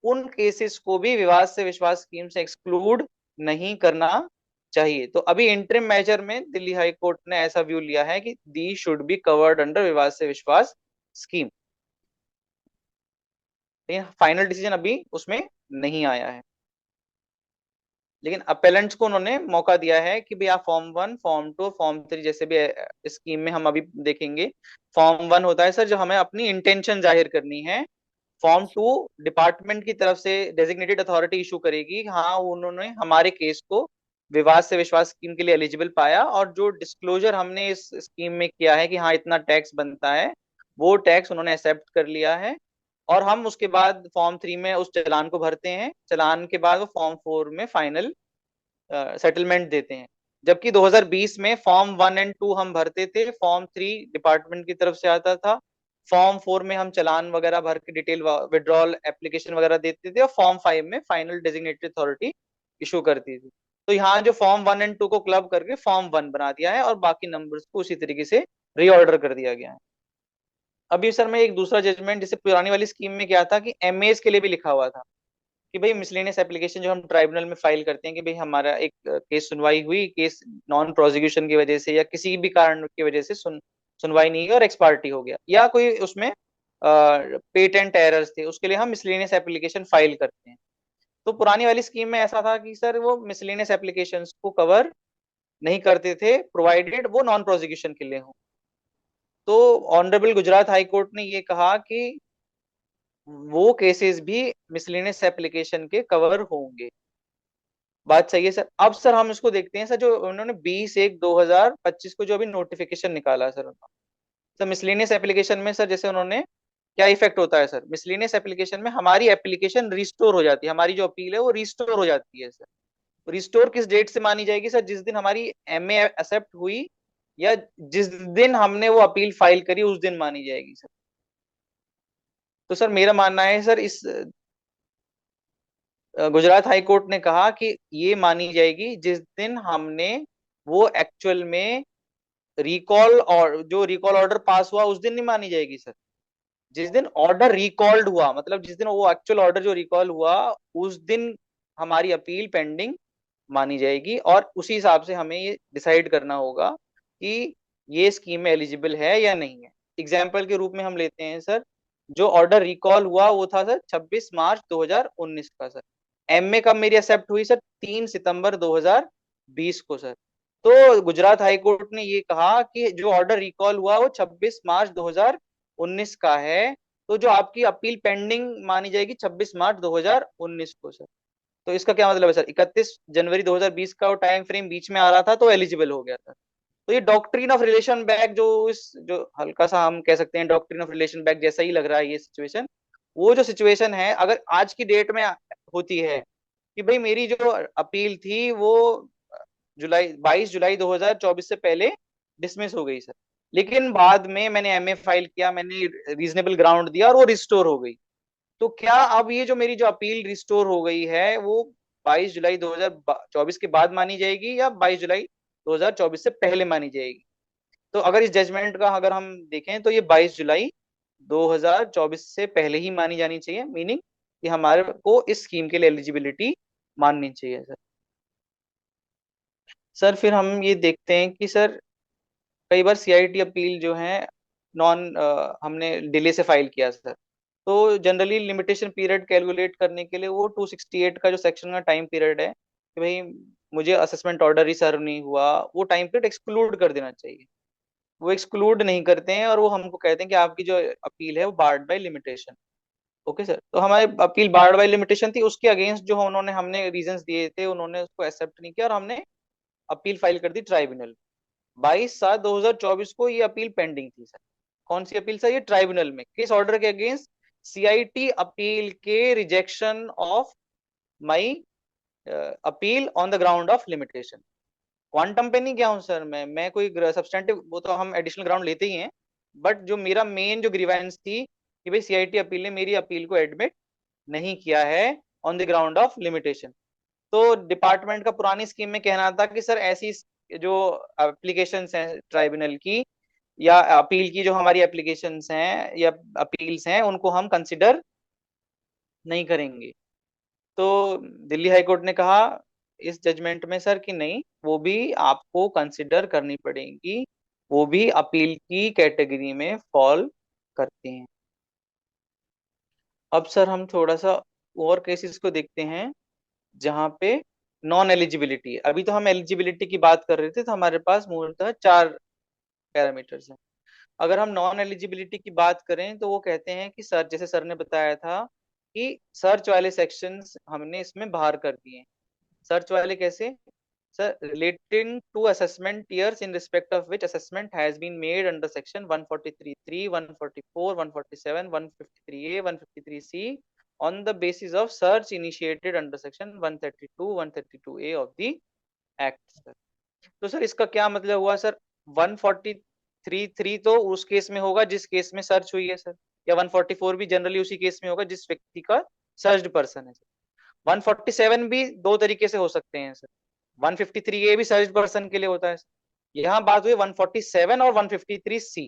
उन केसेस को भी विवाद से विश्वास स्कीम से एक्सक्लूड नहीं करना चाहिए। तो अभी इंटरिम मेजर में दिल्ली हाई कोर्ट ने ऐसा व्यू लिया है कि they should be covered under विवाद से विश्वास स्कीम, लेकिन फाइनल डिसीजन अभी उसमें नहीं आया है। लेकिन अपेलेंट्स को उन्होंने मौका दिया है कि भाई आप फॉर्म 1, फॉर्म 2, फॉर्म 3 जैसे भी स्कीम में हम अभी देखेंगे, फॉर्म 1 होता है सर जो हमें अपनी इंटेंशन जाहिर करनी है, फॉर्म 2 डिपार्टमेंट की तरफ से डेजिग्नेटेड अथॉरिटी इशू करेगी, हाँ उन्होंने हमारे केस को विवाद से विश्वास स्कीम के लिए एलिजिबल पाया और जो डिस्क्लोजर हमने इस स्कीम में किया है कि हाँ इतना टैक्स बनता है, वो टैक्स उन्होंने एक्सेप्ट कर लिया है। और हम उसके बाद फॉर्म 3 में उस चालान को भरते हैं, चालान के बाद वो फॉर्म 4 में फाइनल सेटलमेंट देते हैं। जबकि 2020 में फॉर्म 1 एंड 2 हम भरते थे, फॉर्म 3 डिपार्टमेंट की तरफ से आता था, फॉर्म 4 में हम चालान वगैरह भर के डिटेल विड्रॉल एप्लीकेशन वगैरह देते थे और फॉर्म 5 में फाइनल डेजिग्नेटेड अथॉरिटी इशू करती थी। तो यहाँ जो फॉर्म 1 एंड 2 को क्लब करके फॉर्म 1 बना दिया है और बाकी नंबर्स को उसी तरीके से रीऑर्डर कर दिया गया है। अभी सर मैं एक दूसरा जजमेंट, जैसे पुरानी वाली स्कीम में क्या था कि एमएस के लिए भी लिखा हुआ था कि भाई मिसलेनियस एप्लीकेशन जो हम ट्राइब्यूनल में फाइल करते हैं कि भाई हमारा एक केस सुनवाई हुई, केस नॉन प्रोसिक्यूशन की वजह से या किसी भी कारण की वजह से सुनवाई नहीं हुई और एक्स पार्टी हो गया, या कोई उसमें पेटेंट एरर्स थे, उसके लिए हम मिसलेनियस एप्लीकेशन फाइल करते हैं। तो पुरानी वाली स्कीम में ऐसा था कि सर वो मिसलेनियस एप्लीकेशंस को कवर नहीं करते थे प्रोवाइडेड वो नॉन प्रोसिक्यूशन के लिए हो। तो ऑनरेबल गुजरात हाई कोर्ट ने ये कहा कि वो केसेस भी मिसलेनियस एप्लीकेशन के कवर होंगे। बात सही है सर। अब सर हम इसको देखते हैं सर, जो उन्होंने 20/1/2025 को जो अभी नोटिफिकेशन निकाला सर उन्होंने, सर मिसलेनियस एप्लीकेशन में सर जैसे उन्होंने क्या इफेक्ट होता है सर, मिसलेनियस एप्लीकेशन में हमारी एप्लीकेशन रिस्टोर हो जाती है, हमारी जो अपील है वो रिस्टोर हो जाती है सर। रिस्टोर किस डेट से मानी जाएगी सर? जिस दिन हमारी एमए एक्सेप्ट हुई या जिस दिन हमने वो अपील फाइल करी उस दिन मानी जाएगी सर। तो सर मेरा मानना है सर, इस गुजरात हाई कोर्ट ने कहा कि ये मानी जाएगी जिस दिन हमने वो एक्चुअल में रिकॉल, और जो रिकॉल ऑर्डर पास हुआ उस दिन नहीं मानी जाएगी सर। जिस दिन ऑर्डर रिकॉल्ड हुआ, मतलब जिस दिन वो एक्चुअल ऑर्डर जो रिकॉल हुआ उस दिन हमारी अपील पेंडिंग मानी जाएगी, और उसी हिसाब से हमें ये डिसाइड करना होगा कि ये स्कीम में एलिजिबल है या नहीं है। एग्जाम्पल के रूप में हम लेते हैं सर, जो ऑर्डर रिकॉल हुआ वो था सर 26 मार्च 2019 का सर। एमए कब मेरी एक्सेप्ट हुई सर? 3 सितंबर 2020 को सर। तो गुजरात हाई कोर्ट ने ये कहा कि जो ऑर्डर रिकॉल हुआ वो 26 मार्च 2019 का है, तो जो आपकी अपील पेंडिंग मानी जाएगी 26 मार्च 2019 को सर। तो इसका क्या मतलब है सर? 31 जनवरी 2020 का वो टाइम फ्रेम बीच में आ रहा था तो एलिजिबल हो गया था। तो ये डॉक्ट्रिन ऑफ रिलेशन बैक, जो इस जो हल्का सा हम कह सकते हैं डॉक्ट्रिन ऑफ रिलेशन बैक जैसा ही लग रहा है ये सिचुएशन, वो जो सिचुएशन है अगर आज की डेट में होती है कि भाई मेरी जो अपील थी वो 22 जुलाई 2024 से पहले डिसमिस हो गई सर, लेकिन बाद में मैंने एमए फाइल किया, मैंने रीजनेबल ग्राउंड दिया और वो रिस्टोर हो गई, तो क्या अब ये जो मेरी जो अपील रिस्टोर हो गई है वो 22 जुलाई 2024 के बाद मानी जाएगी या 22 जुलाई 2024 से पहले मानी जाएगी? तो अगर इस जजमेंट का अगर हम देखें तो ये 22 जुलाई 2024 से पहले ही मानी जानी चाहिए, मीनिंग कि हमारे को इस स्कीम के लिए एलिजिबिलिटी माननी चाहिए सर। सर फिर हम ये देखते हैं कि सर कई बार सीआईटी अपील जो है नॉन हमने डिले से फाइल किया सर, तो जनरली लिमिटेशन पीरियड कैलकुलेट करने के लिए वो 268 का जो सेक्शन का टाइम पीरियड है कि भाई मुझे असेसमेंट ऑर्डर ही सर्व नहीं हुआ, वो टाइम पीरियड एक्सक्लूड कर देना चाहिए। वो एक्सक्लूड नहीं करते हैं और वो हमको कहते हैं कि आपकी जो अपील है वो barred by limitation. Okay sir, तो हमारी अपील बार्ड बाय लिमिटेशन थी, उसके अगेंस्ट जो उन्होंने हमने रीजंस दिए थे उन्होंने उसको एक्सेप्ट नहीं किया और हमने अपील फाइल कर दी ट्राइब्यूनल। 22/7/2024 को ये अपील पेंडिंग थी सर। कौन सी अपील सर? ये ट्राइब्यूनल में किस ऑर्डर के अगेंस्ट? सीआईटी अपील के rejection of my appeal on the ground of limitation. Quantum पे नहीं गया हूं सर मैं कोई सब्सटेंटिव, वो तो हम एडिशनल ग्राउंड लेते ही हैं, बट जो मेरा मेन जो ग्रीवेंस थी कि भाई सीआईटी अपील ने मेरी अपील को एडमिट नहीं किया है on the ground of limitation. तो डिपार्टमेंट का पुरानी स्कीम में कहना था कि सर ऐसी जो एप्लीकेशंस हैं ट्राइब्यूनल की या अपील की, जो हमारी एप्लीकेशंस हैं या अपील्स हैं उनको हम कंसिडर नहीं करेंगे। तो दिल्ली हाई कोर्ट ने कहा इस जजमेंट में सर कि नहीं, वो भी आपको कंसिडर करनी पड़ेगी, वो भी अपील की कैटेगरी में फॉल करते हैं। अब सर हम थोड़ा सा और केसेस को देखते हैं जहां पे नॉन एलिजिबिलिटी है। अभी तो हम एलिजिबिलिटी की बात कर रहे थे, तो हमारे पास मूलतः 4 पैरामीटर्स हैं। अगर हम नॉन एलिजिबिलिटी की बात करें तो वो कहते हैं कि सर जैसे सर ने बताया था कि सर्च वाले सेक्शंस हमने इसमें बाहर कर दिए। सर्च वाले कैसे sir? Relating to assessment years in respect of which assessment has been made under section 143(3), 144, 147, 153A, 153C on the basis of search initiated under section 132, 132A of the act sir। तो सर इसका क्या मतलब हुआ सर? 143(3) तो उस केस में होगा जिस केस में सर्च हुई है सर, या 144 भी जनरली उसी केस में होगा जिस व्यक्ति का सर्च्ड पर्सन है सर। 147 भी दो तरीके से हो सकते हैं सर, 153A भी सर्च पर्सन के लिए होता है। यहाँ बात हुई 147 और 153C।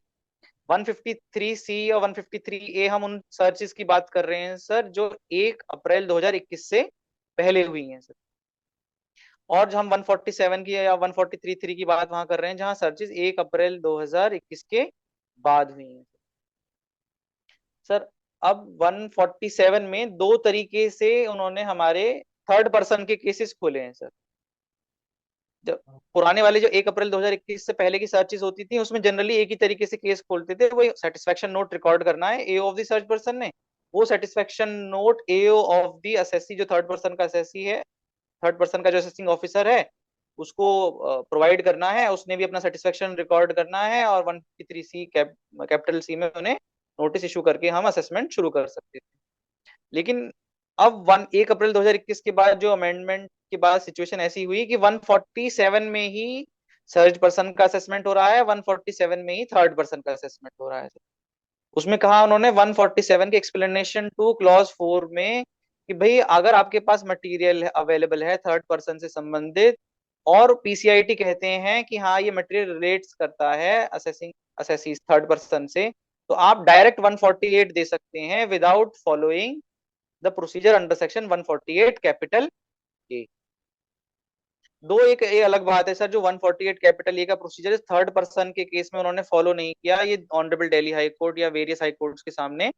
153C और 153A हम उन सर्चेस की बात कर रहे हैं सर जो 1 अप्रैल 2021 से पहले हुई हैं सर, और हम 147 की या 143(3) की बात वहां कर रहे हैं जहां सर्चेस 1 अप्रैल 2021 के बाद हुई हैं सर। अब 147 में दो तरीके से उन्होंने हमारे थर्ड पर्सन के केसेस खोले हैं सर। जब पुराने वाले जो 1 अप्रैल 2021 से पहले की सर्चेस होती थी उसमें जनरली एक ही तरीके से केस खोलते थे, वो सेटिस्फेक्शन नोट रिकॉर्ड करना है एओ ऑफ द सर्च पर्सन ने, वो satisfaction note AO of the assessee जो थर्ड पर्सन का असेसी है थर्ड पर्सन का जो असेसिंग ऑफिसर है उसको प्रोवाइड करना है, उसने भी अपना सेटिस्फेक्शन रिकॉर्ड करना है, और 153C कैपिटल सी में उन्हें नोटिस इशू करके हम असेसमेंट शुरू कर सकते थे। लेकिन अब 1 अप्रैल 2021 के बाद जो अमेंडमेंट के बाद सिचुएशन ऐसी हुई कि 147 में ही सर्च पर्सन का असेसमेंट हो रहा है, 147 में ही थर्ड पर्सन का असेसमेंट हो रहा है। उसमें कहा उन्होंने 147 के एक्सप्लेनेशन टू क्लॉज 4 में कि भाई अगर आपके पास मटेरियल अवेलेबल है थर्ड पर्सन से संबंधित, और पीसीआईटी कहते हैं कि हाँ ये मटेरियल रिलेट्स करता है असेसिंग थर्ड पर्सन से, तो आप डायरेक्ट 148 दे सकते हैं without following the procedure under section 148 capital A. दो एक ये अलग बात है सर, जो 148 कैपिटल ए का प्रोसीजर है थर्ड पर्सन के केस में उन्होंने फॉलो नहीं किया, ये ऑनरेबल दिल्ली हाई कोर्ट या वेरियस हाई कोर्ट्स के सामने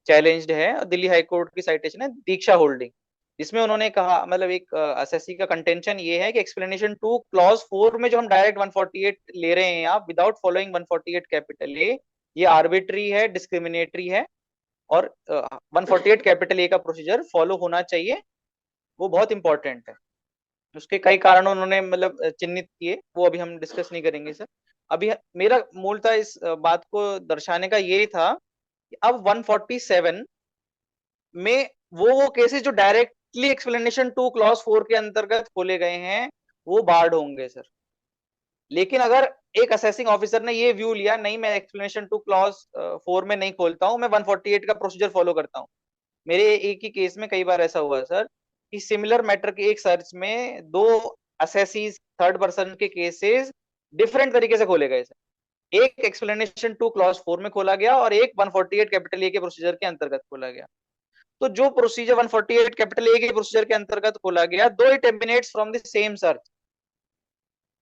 चैलेंज्ड है। दिल्ली हाई कोर्ट की साइटेशन है दीक्षा होल्डिंग, जिसमें उन्होंने कहा, मतलब एक एसएससी का कंटेंशन ये है कि एक्सप्लेनेशन टू क्लॉज 4 में जो हम डायरेक्ट 148 ले रहे हैं आप विदाउट फॉलोइंग 148 कैपिटल ए, ये आर्बिट्री है, डिस्क्रिमिनेटरी है, और 148 कैपिटल ए का प्रोसीजर फॉलो होना चाहिए, वो बहुत इंपॉर्टेंट है। उसके कई कारण उन्होंने मतलब चिन्हित किए, वो अभी हम डिस्कस नहीं करेंगे सर। अभी मेरा मूलतः इस बात को दर्शाने का ये था कि अब 147 में वो केसेस जो डायरेक्टली एक्सप्लेनेशन टू क्लॉज 4 के अंतर्गत खोले गए हैं वो बार्ड होंगे सर। लेकिन अगर एक असेसिंग ऑफिसर ने ये व्यू लिया, नहीं मैं एक्सप्लेनेशन टू क्लॉज 4 में नहीं खोलता हूं, मैं 148 का प्रोसीजर फॉलो करता हूं। मेरे एक ही केस में कई बार ऐसा हुआ सर कि सिमिलर मैटर के एक सर्च में दो असेसीज थर्ड पर्सन के केसेस डिफरेंट तरीके से खोले गए सर। एक एक्सप्लेनेशन टू क्लॉज 4 में खोला गया और एक 148 कैपिटल ए के प्रोसीजर के अंतर्गत खोला गया। तो जो प्रोसीजर 148 कैपिटल ए के प्रोसीजर के अंतर्गत खोला गया, दो it emanates from the same search,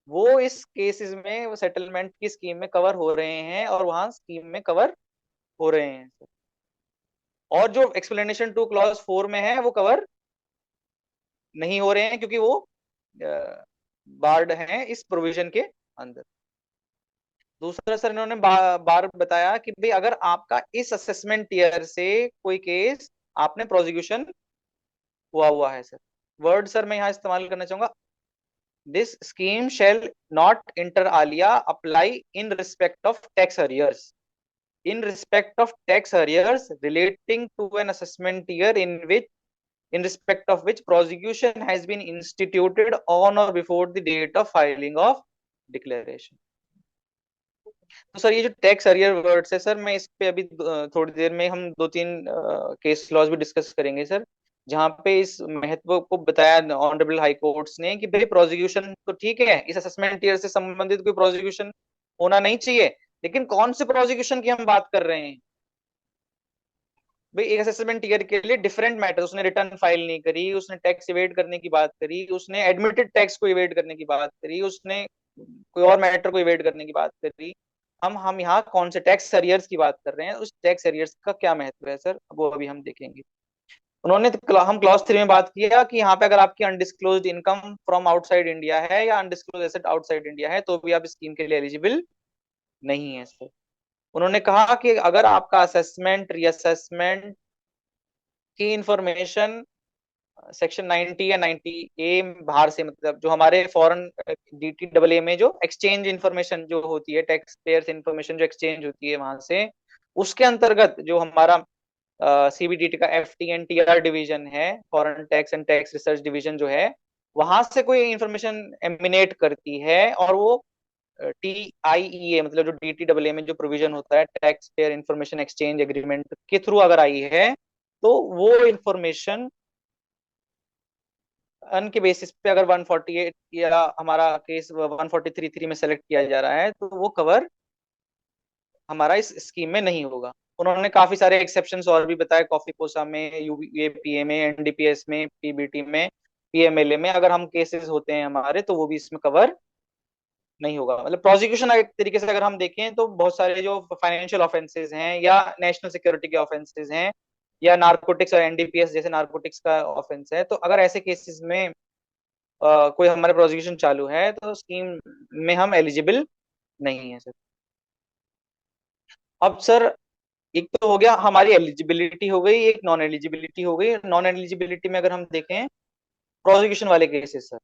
वो इस केसेस में वो सेटलमेंट की स्कीम में कवर हो रहे हैं और वहां स्कीम में कवर हो रहे हैं। और जो एक्सप्लेनेशन टू क्लॉज 4 में है वो कवर नहीं हो रहे हैं क्योंकि वो बार्ड हैं इस प्रोविजन के अंदर। दूसरा सर इन्होंने बार बताया कि भाई अगर आपका इस असेसमेंट ईयर से कोई केस आपने प्रोसिक्यूशन हुआ है सर, वर्ड सर मैं यहाँ इस्तेमाल करना चाहूंगा, this scheme shall not inter Alia apply in respect of tax arrears in respect of tax arrears relating to an assessment year in respect of which prosecution has been instituted on or before the date of filing of declaration। तो सर ये जो टैक्स अरियर वर्ड्स है सर, मैं इस पे अभी थोड़ी देर में हम 2-3 केस लॉज भी डिस्कस करेंगे सर, जहां पे इस महत्व को बताया ऑनरेबल हाई कोर्ट्स ने कि भाई प्रोसिक्यूशन तो ठीक है, इस असेसमेंट ईयर से संबंधित कोई प्रोसिक्यूशन होना नहीं चाहिए, लेकिन कौन से प्रोसिक्यूशन की हम बात कर रहे हैं। भाई एक असेसमेंट ईयर के लिए डिफरेंट मैटर, उसने रिटर्न फाइल नहीं करी, उसने टैक्स इवेड करने की बात करी, उसने एडमिटेड टैक्स को इवेड करने की बात करी, उसने कोई और मैटर को इवेड करने की बात करी, हम यहाँ कौन से टैक्स अरियर्स की बात कर रहे हैं, उस टैक्स अरियर्स का क्या महत्व है सर, वो अभी हम देखेंगे। उन्होंने हम क्लॉज 3 में बात किया कि यहाँ पे अगर आपकी undisclosed income from outside India है या अनडिस्क्लोज एसेट आउटसाइड इंडिया है तो भी आप स्कीम के लिए एलिजिबल नहीं है सर। उन्होंने कहा कि अगर आपका असेसमेंट रीअसेसमेंट की इंफॉर्मेशन सेक्शन 90 या 90A बाहर से, मतलब जो हमारे फॉरेन DTAA में जो एक्सचेंज इंफॉर्मेशन जो होती है, टैक्स पेयर्स इंफॉर्मेशन जो एक्सचेंज होती है वहां से, उसके अंतर्गत जो हमारा CBDT का FT&TR डिवीजन है, foreign tax and tax research division जो है, वहां से कोई इंफॉर्मेशन एमिनेट करती है और वो TIEA मतलब जो DTAA में जो प्रोविजन होता है tax payer information exchange agreement के थ्रू अगर आई है, तो वो इंफॉर्मेशन अन के बेसिस पे अगर 148 या हमारा केस 143(3) में सेलेक्ट किया जा रहा है तो वो कवर हमारा इस स्कीम में नहीं होगा। उन्होंने काफी सारे एक्सेप्शंस और भी बताए, कॉफी कोसा में, UAPA में, NDPS में, PBT में, PMLA में अगर हम केसेस होते हैं हमारे तो वो भी इसमें कवर नहीं होगा। मतलब प्रोसिक्यूशन एक तरीके से अगर हम देखें तो बहुत सारे जो फाइनेंशियल ऑफेंसेस हैं या नेशनल सिक्योरिटी के ऑफेंसेस हैं या नारकोटिक्स और NDPS जैसे नारकोटिक्स का ऑफेंस है, तो अगर ऐसे केसेस में कोई हमारे प्रोसिक्यूशन चालू है तो स्कीम में हम एलिजिबल नहीं है सर। अब सर एक तो हो गया हमारी एलिजिबिलिटी हो गई, एक नॉन एलिजिबिलिटी हो गई। नॉन एलिजिबिलिटी में अगर हम देखें, प्रोसिक्यूशन वाले केसेस सर।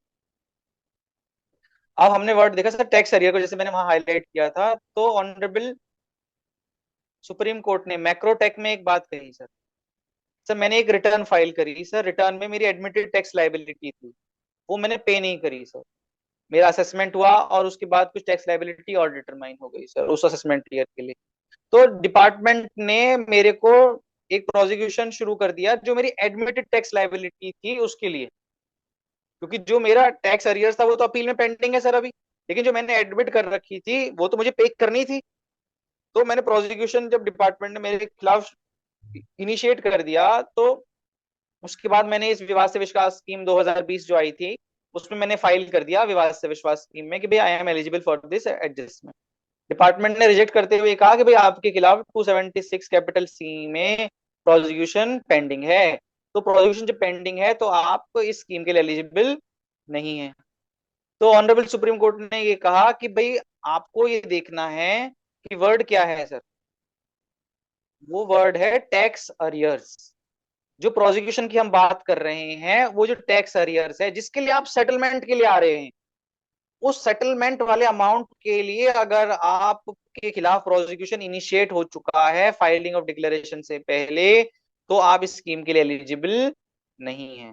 अब हमने वर्ड देखा सर टैक्स अरियर को, जैसे मैंने वहां हाईलाइट किया था, तो ऑनरेबल सुप्रीम कोर्ट ने मैक्रोटेक में एक बात कही सर। सर मैंने एक रिटर्न फाइल करी सर, रिटर्न में मेरी एडमिटेड टैक्स लाइबिलिटी थी, वो मैंने पे नहीं करी सर। मेरा असेसमेंट हुआ और उसके बाद कुछ टैक्स लाइबिलिटी और डिटरमाइन हो गई सर उस असेसमेंट ईयर के लिए। तो डिपार्टमेंट ने मेरे को एक प्रोसिक्यूशन शुरू कर दिया जो मेरी एडमिटेड टैक्स लाइबिलिटी थी उसके लिए, क्योंकि जो मेरा टैक्स अरियर्स था वो तो अपील में पेंडिंग है सर अभी, लेकिन जो मैंने एडमिट कर रखी थी वो तो मुझे पे करनी थी। तो मैंने प्रोसिक्यूशन जब डिपार्टमेंट ने मेरे खिलाफ इनिशिएट कर दिया, तो उसके बाद मैंने इस विवाद से विश्वास स्कीम 2020 जो आई थी उसमें मैंने फाइल कर दिया विवाद से विश्वास स्कीम में कि भाई I am eligible for this adjustment. Department ने रिजेक्ट करते हुए कहा कि भाई आपके खिलाफ 276 कैपिटल सी में प्रोसिक्यूशन पेंडिंग है, तो प्रोसिक्यूशन जब पेंडिंग है तो आप इस स्कीम के लिए एलिजिबल नहीं है। तो ऑनरेबल सुप्रीम कोर्ट ने ये कहा कि भाई आपको ये देखना है कि वर्ड क्या है सर, वो वर्ड है टैक्स अरियर्स। जो प्रोसिक्यूशन की हम बात कर रहे हैं वो जो टैक्स अरियर्स है जिसके लिए आप सेटलमेंट के लिए आ रहे हैं, उस सेटलमेंट वाले अमाउंट के लिए अगर आपके खिलाफ प्रोसिक्यूशन इनिशिएट हो चुका है फाइलिंग ऑफ डिक्लेरेशन से पहले, तो आप इस स्कीम के लिए एलिजिबल नहीं है।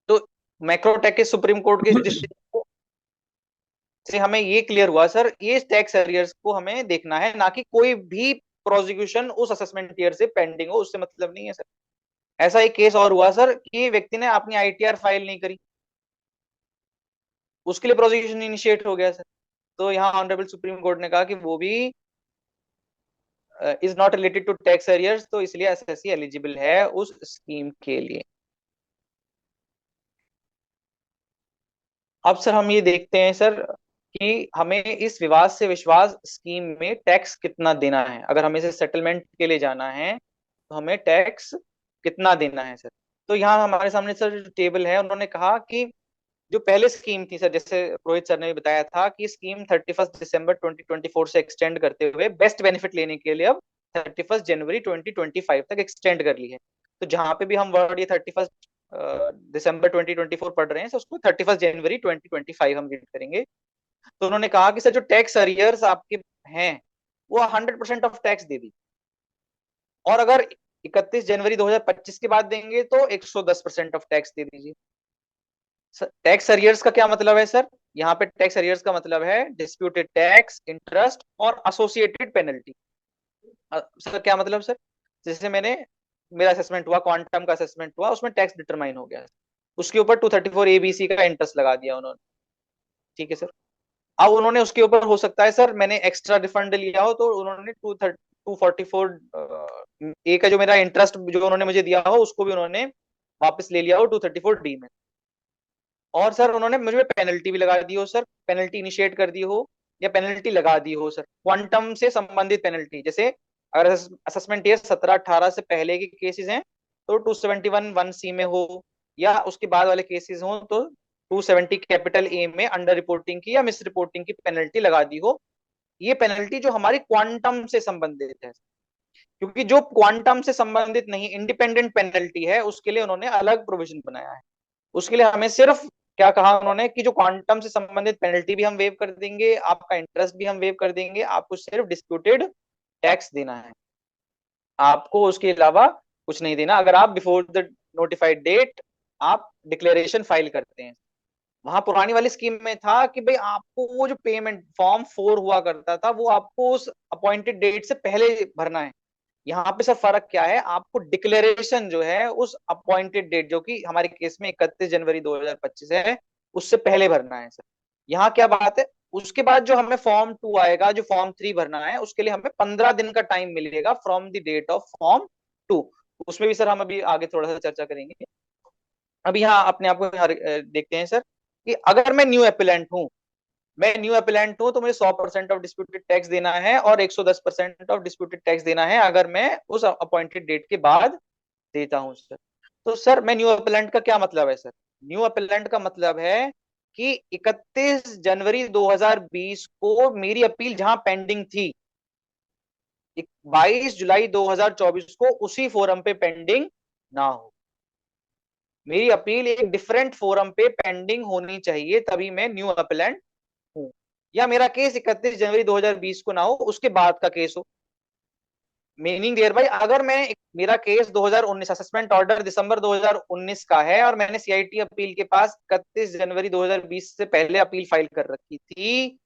तो मैक्रोटेक के सुप्रीम कोर्ट के डिसीजन से हमें ये क्लियर हुआ सर, ये टैक्स अरियर्स को हमें देखना है, ना कि कोई भी प्रोसिक्यूशन उस असेसमेंट ईयर से पेंडिंग हो, उससे मतलब नहीं है सर। ऐसा एक केस और हुआ सर कि व्यक्ति ने अपनी आईटीआर फाइल नहीं करी, उसके लिए प्रोसिक्यूशन इनिशिएट हो गया सर। तो यहाँ ऑनरेबल सुप्रीम कोर्ट ने कहा कि वो भी is not related to tax arrears, तो इसलिए एसएससी एलिजिबल है उस स्कीम के लिए। अब सर हम ये देखते हैं सर कि हमें इस विवाद से विश्वास स्कीम में टैक्स कितना देना है। अगर हमें इसे सेटलमेंट के लिए जाना है तो हमें टैक्स कितना देना है सर। तो यहाँ हमारे सामने सर जो टेबल है, उन्होंने कहा कि जो पहले स्कीम थी सर, जैसे रोहित सर ने भी बताया था कि स्कीम 31 दिसंबर 2024 से एक्सटेंड करते हुए बेस्ट बेनिफिट लेने के लिए अब 31 जनवरी 2025 तक एक्सटेंड कर ली है। तो जहां पे भी हम वर्ड ये 31 दिसंबर 2024 पढ़ रहे हैं सर, उसको 31 जनवरी 2025 हम रीड करेंगे। तो उन्होंने कहा कि सर जो टैक्स अरियर्स आपके हैं वो 100% ऑफ टैक्स दे दी, और अगर 31 जनवरी 2025 के बाद देंगे तो 110% ऑफ टैक्स दे दीजिए। टैक्स अरियर्स का क्या मतलब है सर? यहाँ पे टैक्स अरियर्स का मतलब है डिस्प्यूटेड टैक्स, इंटरेस्ट और एसोसिएटेड पेनल्टी। सर क्या मतलब सर? जैसे मैंने मेरा असेसमेंट हुआ, क्वांटम का असेसमेंट हुआ, उसमें टैक्स डिटरमाइन हो गया, उसके ऊपर 234 एबीसी का इंटरेस्ट लगा दिया उन्होंने, ठीक है सर। अब उन्होंने उसके ऊपर हो सकता है सर मैंने एक्स्ट्रा रिफंड लिया हो, तो उन्होंने 244 ए का जो मेरा इंटरेस्ट जो उन्होंने मुझे दिया हो उसको भी उन्होंने वापस ले लिया हो 234 डी में। और सर उन्होंने मुझे पेनल्टी भी लगा दी हो सर, पेनल्टी इनिशिएट कर दी हो या पेनल्टी लगा दी हो सर, क्वांटम से संबंधित पेनल्टी। जैसे अगर असेसमेंट ईयर 17-18 से पहले के केसेस हैं तो 271(1)(c) में हो, या उसके बाद वाले केसेस हो तो 270 कैपिटल ए में अंडर रिपोर्टिंग की या मिस रिपोर्टिंग की पेनल्टी लगा दी हो। ये पेनल्टी जो हमारी क्वांटम से संबंधित है, क्योंकि जो क्वांटम से संबंधित नहीं इंडिपेंडेंट पेनल्टी है उसके लिए उन्होंने अलग प्रोविजन बनाया है। उसके लिए हमें सिर्फ क्या कहा उन्होंने कि जो क्वांटम से संबंधित पेनल्टी भी हम वेव कर देंगे, आपका इंटरेस्ट भी हम वेव कर देंगे, आपको सिर्फ डिस्प्यूटेड टैक्स देना है, आपको उसके अलावा कुछ नहीं देना। अगर आप बिफोर द नोटिफाइड डेट आप डिक्लेरेशन फाइल करते हैं। वहां पुरानी वाली स्कीम में था कि भाई आपको वो जो पेमेंट फॉर्म 4 हुआ करता था वो आपको उस अपॉइंटेड डेट से पहले भरना है। यहाँ पे सर फर्क क्या है, आपको डिक्लेरेशन जो है उस अपॉइंटेड डेट जो कि हमारे केस में 31 जनवरी 2025 है उससे पहले भरना है सर। यहाँ क्या बात है, उसके बाद जो हमें फॉर्म 2 आएगा, जो फॉर्म 3 भरना है, उसके लिए हमें 15 दिन का टाइम मिलेगा from the date of form 2। उसमें भी सर हम अभी आगे थोड़ा सा चर्चा करेंगे। अभी यहाँ अपने आप को देखते हैं सर कि अगर मैं न्यू एपिलेंट हूँ, तो मुझे 100% ऑफ डिस्प्यूटेड टैक्स देना है और 110% ऑफ डिस्प्यूटेड टैक्स देना है अगर मैं उस अपॉइंटेड डेट के बाद देता हूं सर। तो सर मैं न्यू अपीलेंट का क्या मतलब है सर? न्यू अपीलेंट का मतलब है कि 31 जनवरी 2020 को मेरी अपील जहां पेंडिंग थी 22 जुलाई 2024 को उसी फोरम पे पेंडिंग ना हो। मेरी अपील एक डिफरेंट फोरम पे पेंडिंग होनी चाहिए, तभी मैं न्यू अपीलेंट हूं। या मेरा केस 31 जनवरी 2020 को ना हो, उसके बाद का केस हो। मीनिंग देयर भाई, अगर मेरा केस 2019 असेसमेंट ऑर्डर दिसंबर 2019 का है और मैंने सीआईटी अपील के पास 31 जनवरी 2020 से पहले अपील फाइल कर रखी थी,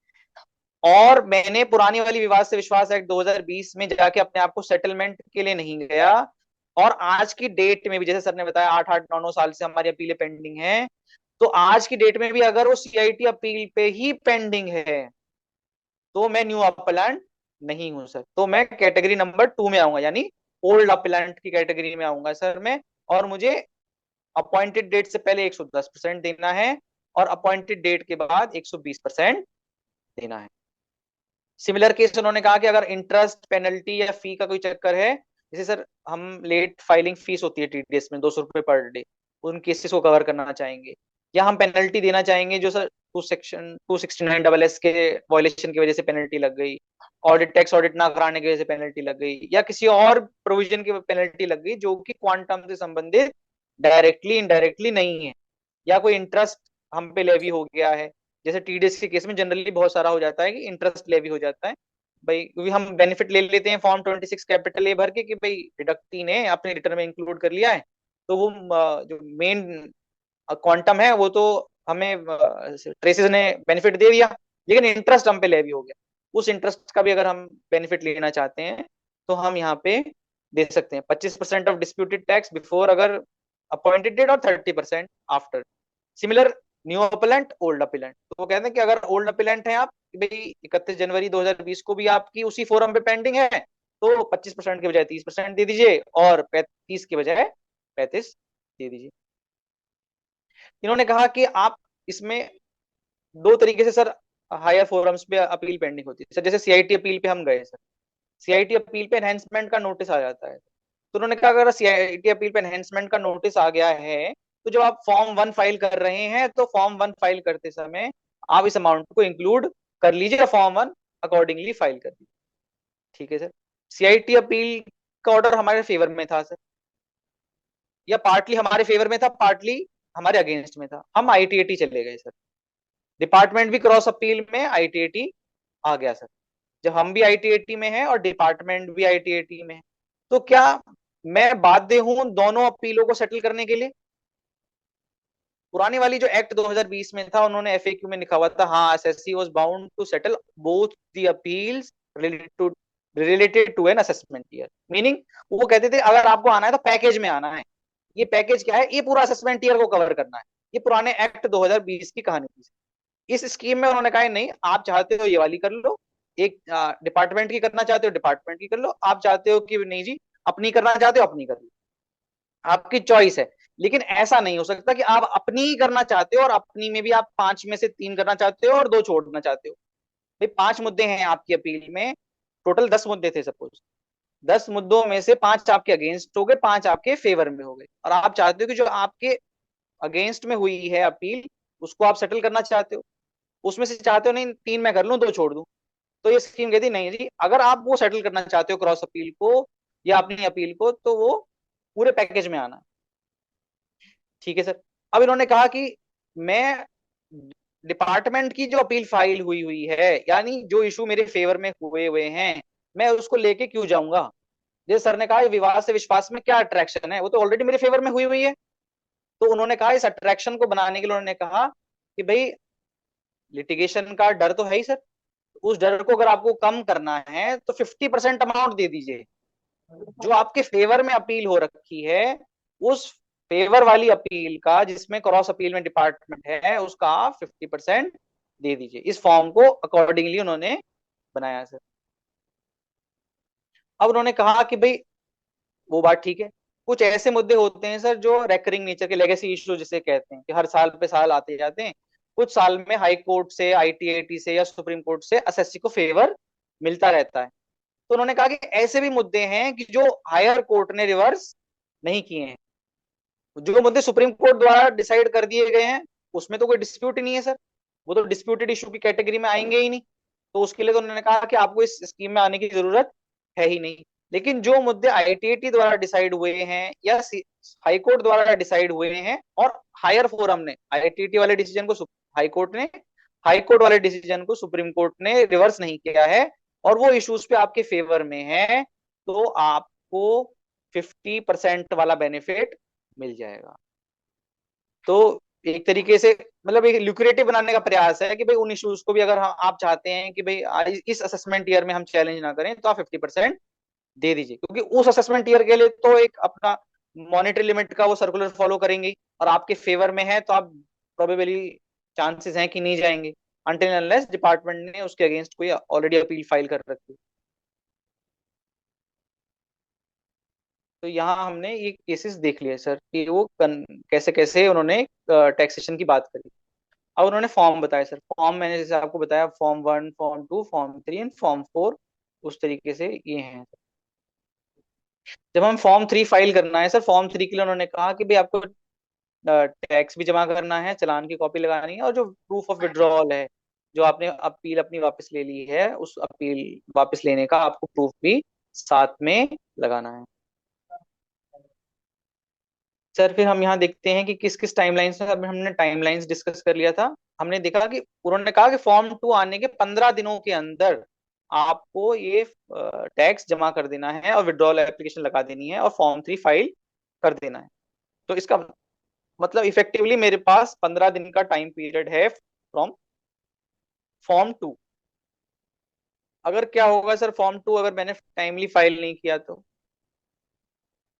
और मैंने पुरानी वाली विवाद से विश्वास एक्ट 2020 में जाके अपने आप को सेटलमेंट के लिए नहीं गया, और आज की डेट में भी जैसे सर ने बताया 8-8 9 9 साल से हमारी अपीलें पेंडिंग हैं, तो आज की डेट में भी अगर वो सीआईटी अपील पे ही पेंडिंग है तो मैं न्यू अपीलेंट नहीं हूं सर। तो मैं कैटेगरी नंबर 2 में आऊंगा, यानी ओल्ड अपीलेंट की कैटेगरी में आऊंगा सर मैं। और मुझे अपॉइंटेड डेट से पहले 110% देना है और अपॉइंटेड डेट के बाद 120% देना है। सिमिलर केस उन्होंने कहा कि अगर इंटरेस्ट, पेनल्टी या फी का कोई चक्कर है, जैसे सर हम लेट फाइलिंग फीस होती है टीडीएस में 200 रुपये पर डे, उन केसेस को कवर करना चाहेंगे, या हम पेनल्टी देना चाहेंगे जो सर सेक्शन 269 के वायलेशन की वजह से पेनल्टी लग गई, ऑडिट टैक्स ऑडिट ना कराने की वजह से पेनल्टी लग गई, या किसी और प्रोविजन की पेनल्टी लग गई जो कि क्वांटम से संबंधित डायरेक्टली इनडायरेक्टली नहीं है, या कोई इंटरेस्ट हम पे लेवी हो गया है। जैसे टीडीएस के केस में जनरली बहुत सारा हो जाता है कि इंटरेस्ट लेवी हो जाता है भाई, क्योंकि हम बेनिफिट ले लेते हैं फॉर्म 26 कैपिटल ए भर के कि भाई डिडक्टी ने अपने रिटर्न में इंक्लूड कर लिया है, तो वो जो मेन क्वांटम है वो तो हमें ट्रेसेस ने बेनिफिट दे दिया, लेकिन इंटरेस्ट हम पे लेवी हो गया। उस इंटरेस्ट का भी अगर हम बेनिफिट लेना चाहते हैं तो हम यहाँ पे दे सकते हैं 25% ऑफ डिस्प्यूटेड टैक्स बिफोर अगर अपॉइंटेड डेट, और 30% after. Similar new appellate, old appellate, तो वो कहते हैं कि अगर ओल्ड अपीलेंट है आप, कि भाई 31 जनवरी 2020 को भी आपकी उसी फोरम पे पेंडिंग है, तो 25% के बजाय 30% दे दीजिए, और 35 के बजाय 35 दे दीजिए। इन्होंने कहा कि आप इसमें दो तरीके से सर हायर फोरम्स पे अपील पेंडिंग होती है सर। जैसे सीआईटी अपील पे हम गए सर, सीआईटी अपील पे एनहेंसमेंट का नोटिस आ जाता है, तो उन्होंने कहा अगर सीआईटी अपील पे एनहेंसमेंट का नोटिस आ गया है, तो जब आप फॉर्म 1 फाइल कर रहे हैं तो फॉर्म 1 फाइल करते समय आप इस अमाउंट को इंक्लूड कर लीजिए, फॉर्म 1 अकॉर्डिंगली फाइल कर लीजिए। ठीक है सर। सीआईटी अपील का ऑर्डर हमारे फेवर में था सर, या पार्टली हमारे फेवर में था, पार्टली हमारे अगेंस्ट में था, हम आईटीएटी चले गए सर। डिपार्टमेंट भी क्रॉस अपील में आईटीएटी आ गया सर। जब हम भी आईटीएटी में हैं और डिपार्टमेंट भी आईटीएटी में है, तो क्या मैं बाध्य हूं दोनों अपीलों को सेटल करने के लिए? पुरानी वाली जो एक्ट 2020 में था, उन्होंने एफएक्यू में लिखा हुआ था, हाँ SSC was bound to settle both the appeals related to an assessment year. Meaning वो कहते थे अगर आपको आना है तो पैकेज में आना है। ये पैकेज क्या है? ये पूरा असेसमेंट ईयर को कवर करना है। ये पुराने एक्ट 2020 की कहानी थी। इस स्कीम में उन्होंने कहा नहीं, आप चाहते हो ये वाली कर लो, एक डिपार्टमेंट की करना चाहते हो डिपार्टमेंट की कर लो, आप चाहते हो कि नहीं जी अपनी करना चाहते हो अपनी कर लो, आपकी चॉइस है। लेकिन ऐसा नहीं हो सकता कि आप अपनी ही करना चाहते हो और अपनी में भी आप 5 में से 3 करना चाहते हो और 2 छोड़ना चाहते हो। भाई 5 मुद्दे हैं आपकी अपील में, टोटल 10 मुद्दे थे सपोज, 10 मुद्दों में से 5 आपके अगेंस्ट हो गए, 5 आपके फेवर में हो गए, और आप चाहते हो कि जो आपके अगेंस्ट में हुई है अपील उसको आप सेटल करना चाहते हो, उसमें से चाहते हो नहीं 3 मैं कर लूं 2 छोड़ दूं। तो ये स्कीम कहती नहीं जी, अगर आप वो सेटल करना चाहते हो क्रॉस अपील को या अपनी अपील को, तो वो पूरे पैकेज में आना। ठीक है सर। अब इन्होंने कहा कि मैं डिपार्टमेंट की जो अपील फाइल हुई हुई है, यानी जो इशू मेरे फेवर में हुए हुए हैं, मैं उसको लेके क्यों जाऊंगा? जैसे सर ने कहा विवाद से विश्वास में क्या अट्रैक्शन है, वो तो ऑलरेडी मेरे फेवर में हुई हुई है। तो उन्होंने कहा इस अट्रैक्शन को बनाने के लिए उन्होंने कहा कि भाई लिटिगेशन का डर तो है ही सर, उस डर को अगर आपको कम करना है तो 50% अमाउंट दे दीजिए। जो आपके फेवर में अपील हो रखी है, उस फेवर वाली अपील का जिसमें क्रॉस अपील में डिपार्टमेंट है, उसका 50% दे दीजिए। इस फॉर्म को अकॉर्डिंगली उन्होंने बनाया सर। अब उन्होंने कहा कि भाई वो बात ठीक है, कुछ ऐसे मुद्दे होते हैं सर जो रेकरिंग नेचर के, लेगेसी इशू जिसे कहते हैं, कि हर साल पे साल आते जाते हैं। कुछ साल में हाई कोर्ट से, आईटीएटी से या सुप्रीम कोर्ट से एसएससी को फेवर मिलता रहता है। तो उन्होंने कहा कि ऐसे भी मुद्दे हैं कि जो हायर कोर्ट ने रिवर्स नहीं किए हैं, जो मुद्दे सुप्रीम कोर्ट द्वारा डिसाइड कर दिए गए हैं उसमें तो कोई डिस्प्यूट ही नहीं है सर, वो तो डिस्प्यूटेड इशू की कैटेगरी में आएंगे ही नहीं। तो उसके लिए तो उन्होंने कहा कि आपको इस स्कीम में आने की जरूरत है ही नहीं। लेकिन जो मुद्दे आईटीएटी द्वारा डिसाइड हुए हैं या हाई कोर्ट द्वारा डिसाइड हुए हैं और हायर फोरम ने आईटीएटी वाले डिसीजन को हाई कोर्ट ने, हाई कोर्ट वाले डिसीजन को सुप्रीम कोर्ट ने रिवर्स नहीं किया है और वो इश्यूज पे आपके फेवर में है, तो आपको 50% वाला बेनिफिट मिल जाएगा। तो एक तरीके से मतलब एक ल्यूक्रेटिव बनाने का प्रयास है कि भाई उन इश्यूज को भी अगर आप चाहते हैं कि भाई इस असेसमेंट ईयर में हम चैलेंज ना करें, तो आप 50% दे दीजिए, क्योंकि उस असेसमेंट ईयर के लिए तो एक अपना मॉनेटरी लिमिट का वो सर्कुलर फॉलो करेंगे और आपके फेवर में है, तो आप प्रोबेबली चांसेस हैं कि नहीं जाएंगे अनटिल अनलेस डिपार्टमेंट ने उसके अगेंस्ट कोई ऑलरेडी अपील फाइल कर रखी। तो यहाँ हमने ये केसेस देख लिए सर कि वो कैसे कैसे उन्होंने टैक्सेशन की बात करी। अब उन्होंने फॉर्म बताया सर, फॉर्म मैंने जैसे आपको बताया form 1, form 2, form 3 and form 4, उस तरीके से ये हैं। जब हम फॉर्म 3 फाइल करना है सर, फॉर्म 3 के लिए उन्होंने कहा कि भाई आपको टैक्स भी जमा करना है, चालान की कॉपी लगानी है और जो प्रूफ ऑफ विड्रॉल है, जो आपने अपील अपनी वापस ले ली है, उस अपील वापस लेने का आपको प्रूफ भी साथ में लगाना है। सर फिर हम यहाँ देखते हैं कि किस किस टाइमलाइंस में, अब हमने टाइमलाइंस डिस्कस कर लिया था। हमने देखा कि उन्होंने कहा कि फॉर्म 2 आने के 15 दिनों के अंदर आपको ये टैक्स जमा कर देना है और विड्रॉल एप्लीकेशन लगा देनी है और फॉर्म 3 फाइल कर देना है। तो इसका मतलब इफेक्टिवली मेरे पास 15 दिन का टाइम पीरियड है फ्रॉम फॉर्म 2। अगर क्या होगा सर, फॉर्म 2 अगर मैंने टाइमली फाइल नहीं किया तो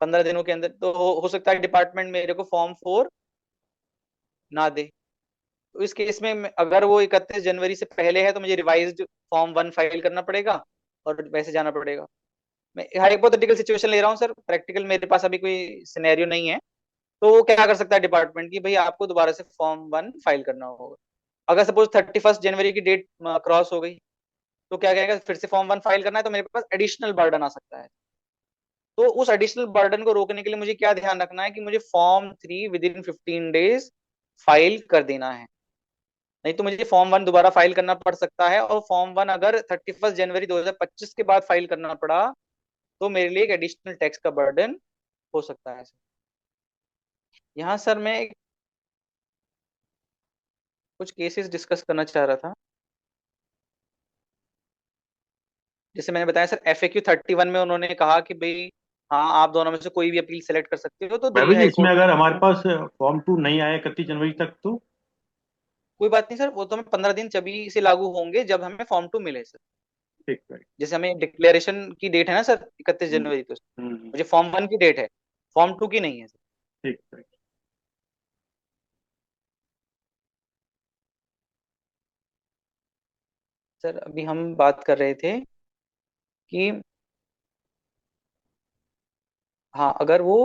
15 दिनों के अंदर तो हो सकता है डिपार्टमेंट मेरे को फॉर्म 4 ना दे। तो इस केस में अगर वो 31 जनवरी से पहले है तो मुझे रिवाइज्ड फॉर्म 1 फाइल करना पड़ेगा और वैसे जाना पड़ेगा। मैं हाइपोथेटिकल सिचुएशन ले रहा हूँ सर, प्रैक्टिकल मेरे पास अभी कोई सिनेरियो नहीं है। तो वो क्या कर सकता है डिपार्टमेंट की, भाई आपको दोबारा से फॉर्म 1 फाइल करना होगा। अगर सपोज 31 जनवरी की डेट क्रॉस हो गई तो क्या कहेगा, फिर से फॉर्म 1 फाइल करना है, तो मेरे पास एडिशनल बर्डन आ सकता है। तो उस एडिशनल बर्डन को रोकने के लिए मुझे क्या ध्यान रखना है कि मुझे form 3 with in 15 days file कर देना है, नहीं तो मुझे फॉर्म 1 दोबारा फाइल करना पड़ सकता है। और फॉर्म 1 अगर 31 जनवरी 2025 के बाद फाइल करना पड़ा तो मेरे लिए एक एडिशनल टैक्स का बर्डन हो सकता है। यहाँ सर मैं कुछ केसेस डिस्कस करना चाह रहा था। जैसे मैंने बताया सर, FAQ 31 में उन्होंने कहा कि भाई हाँ आप दोनों में से कोई भी अपील सेलेक्ट कर सकते हो, तो दिल्ली वैभव जी, हाई इसमें कोर्ट अगर ने हमारे पास फॉर्म 2 नहीं आया 31 जनवरी तक तो? कोई बात नहीं सर, वो तो हमें 15 दिन तभी से लागू होंगे जब हमें फॉर्म 2 मिले सर। ठीक है। जैसे हमें डिक्लेरेशन की डेट है ना सर 31 जनवरी, तो मुझे फॉर्म 1 की डेट है, फॉर्म 2 की नहीं है सर। ठीक है। सर अभी हम बात कर रहे थे कि हाँ अगर वो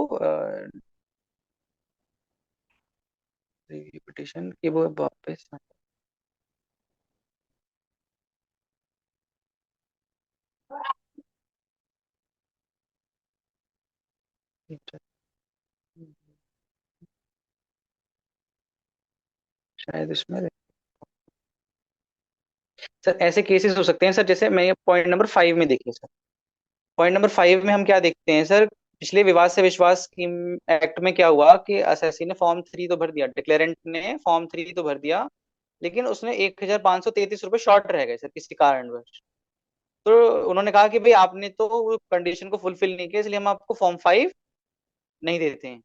पिटिशन की वो वापस शायद इसमें सर ऐसे केसेस हो सकते हैं सर, जैसे मैं पॉइंट नंबर 5 में देखिए सर, पॉइंट नंबर 5 में हम क्या देखते हैं सर, पिछले विवाद से विश्वास स्कीम एक्ट में क्या हुआ कि एसएससी ने फॉर्म 3 तो भर दिया, डिक्लेरेंट ने फॉर्म 3 तो भर दिया, लेकिन उसने 1533 रुपए शॉर्ट रह गए सर किसी कारणवश। तो उन्होंने कहा कि भाई आपने तो कंडीशन को फुलफिल नहीं किया, इसलिए हम आपको फॉर्म 5 नहीं देते हैं।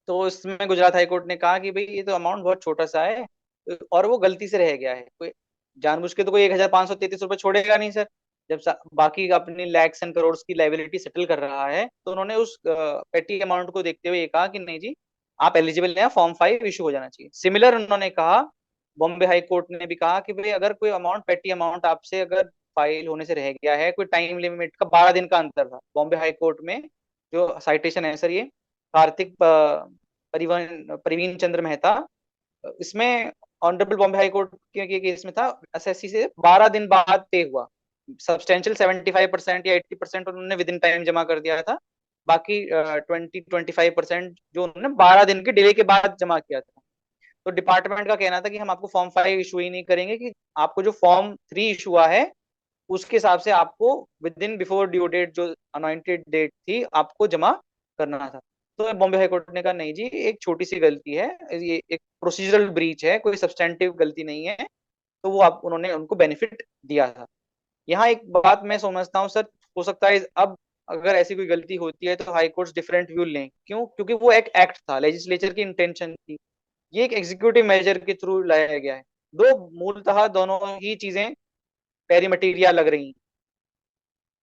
तो इसमें गुजरात हाईकोर्ट ने कहा कि भाई ये तो अमाउंट बहुत छोटा सा है और वो गलती से रह गया है, कोई जानबूझ के तो कोई 1533 रुपए छोड़ेगा नहीं सर, जब बाकी अपनी लैक्स एंड करोड़ की लाइबिलिटी सेटल कर रहा है। तो उन्होंने उस पेटी अमाउंट को देखते हुए ये कहा कि नहीं जी आप एलिजिबल हैं, फॉर्म 5 इशू हो जाना चाहिए। सिमिलर उन्होंने कहा, बॉम्बे हाई कोर्ट ने भी कहा कि भाई अगर कोई अमाउंट पेटी अमाउंट आपसे अगर फाइल होने से रह गया है, कोई टाइम लिमिट का 12 दिन का अंतर था बॉम्बे हाई कोर्ट में, जो साइटेशन है सर ये कार्तिक परिवहन प्रवीण चंद्र मेहता, इसमें ऑनरेबल बॉम्बे हाई कोर्ट के केस में था, एसएससी से 12 दिन बाद पे हुआ, सब्सटेंशियल 75% या 80% उन्होंने विद इन टाइम जमा कर दिया था, बाकी 20-25% जो उन्होंने 12 दिन के डिले के बाद जमा किया था। तो डिपार्टमेंट का कहना था कि हम आपको फॉर्म 5 इशू ही नहीं करेंगे, कि आपको जो फॉर्म 3 इशू हुआ है उसके हिसाब से आपको within before due date जो अनॉइंटेड डेट थी आपको जमा करना था। तो बॉम्बे हाई कोर्ट ने कहा नहीं जी, एक छोटी सी गलती है, ये एक प्रोसीजरल ब्रीच है, कोई सब्सटेंटिव गलती नहीं है, तो वो आप उन्होंने उनको बेनिफिट दिया था। यहाँ एक बात मैं समझता हूँ सर, हो सकता है अब अगर ऐसी कोई गलती होती है तो हाई कोर्ट डिफरेंट व्यू लें। क्यों? क्योंकि वो एक एक्ट था, लेजिस्लेचर की इंटेंशन थी, ये एक एग्जीक्यूटिव मेजर के थ्रू लाया गया है। दो मूलतः दोनों ही चीजें पेरी मटीरिया लग रही हैं।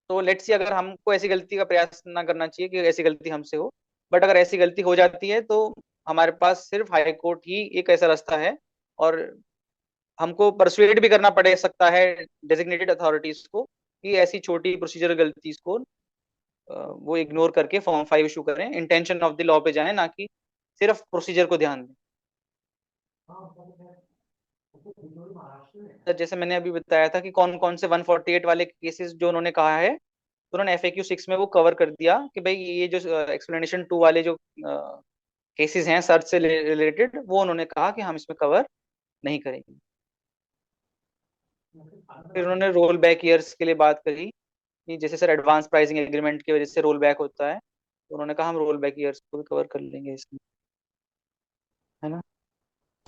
तो लेट्स सी, अगर हमको ऐसी गलती का प्रयास ना करना चाहिए कि ऐसी गलती हमसे हो, बट अगर ऐसी गलती हो जाती है तो हमारे पास सिर्फ हाई कोर्ट ही एक ऐसा रास्ता है, और हमको परसुएड भी करना पड़ सकता है डेजिग्नेटेड अथॉरिटीज को कि ऐसी छोटी प्रोसीजरल गलती को वो इग्नोर करके फॉर्म 5 इशू करें, इंटेंशन ऑफ द लॉ पे जाएं, ना कि सिर्फ प्रोसीजर को ध्यान दें। सर जैसे मैंने अभी बताया था कि कौन कौन से 148 वाले केसेस जो उन्होंने कहा है, तो उन्होंने FAQ 6 में वो कवर कर दिया कि भाई ये जो एक्सप्लेनेशन 2 वाले जो केसेस हैं सर्च से रिलेटेड, वो उन्होंने कहा कि हम इसमें कवर नहीं करेंगे। फिर उन्होंने रोल बैक ईयर्स के लिए बात करी कि जैसे सर एडवांस प्राइसिंग एग्रीमेंट की वजह से रोल बैक होता है, तो उन्होंने कहा हम रोल बैक ईयर्स को भी कवर कर लेंगे इसमें, है ना।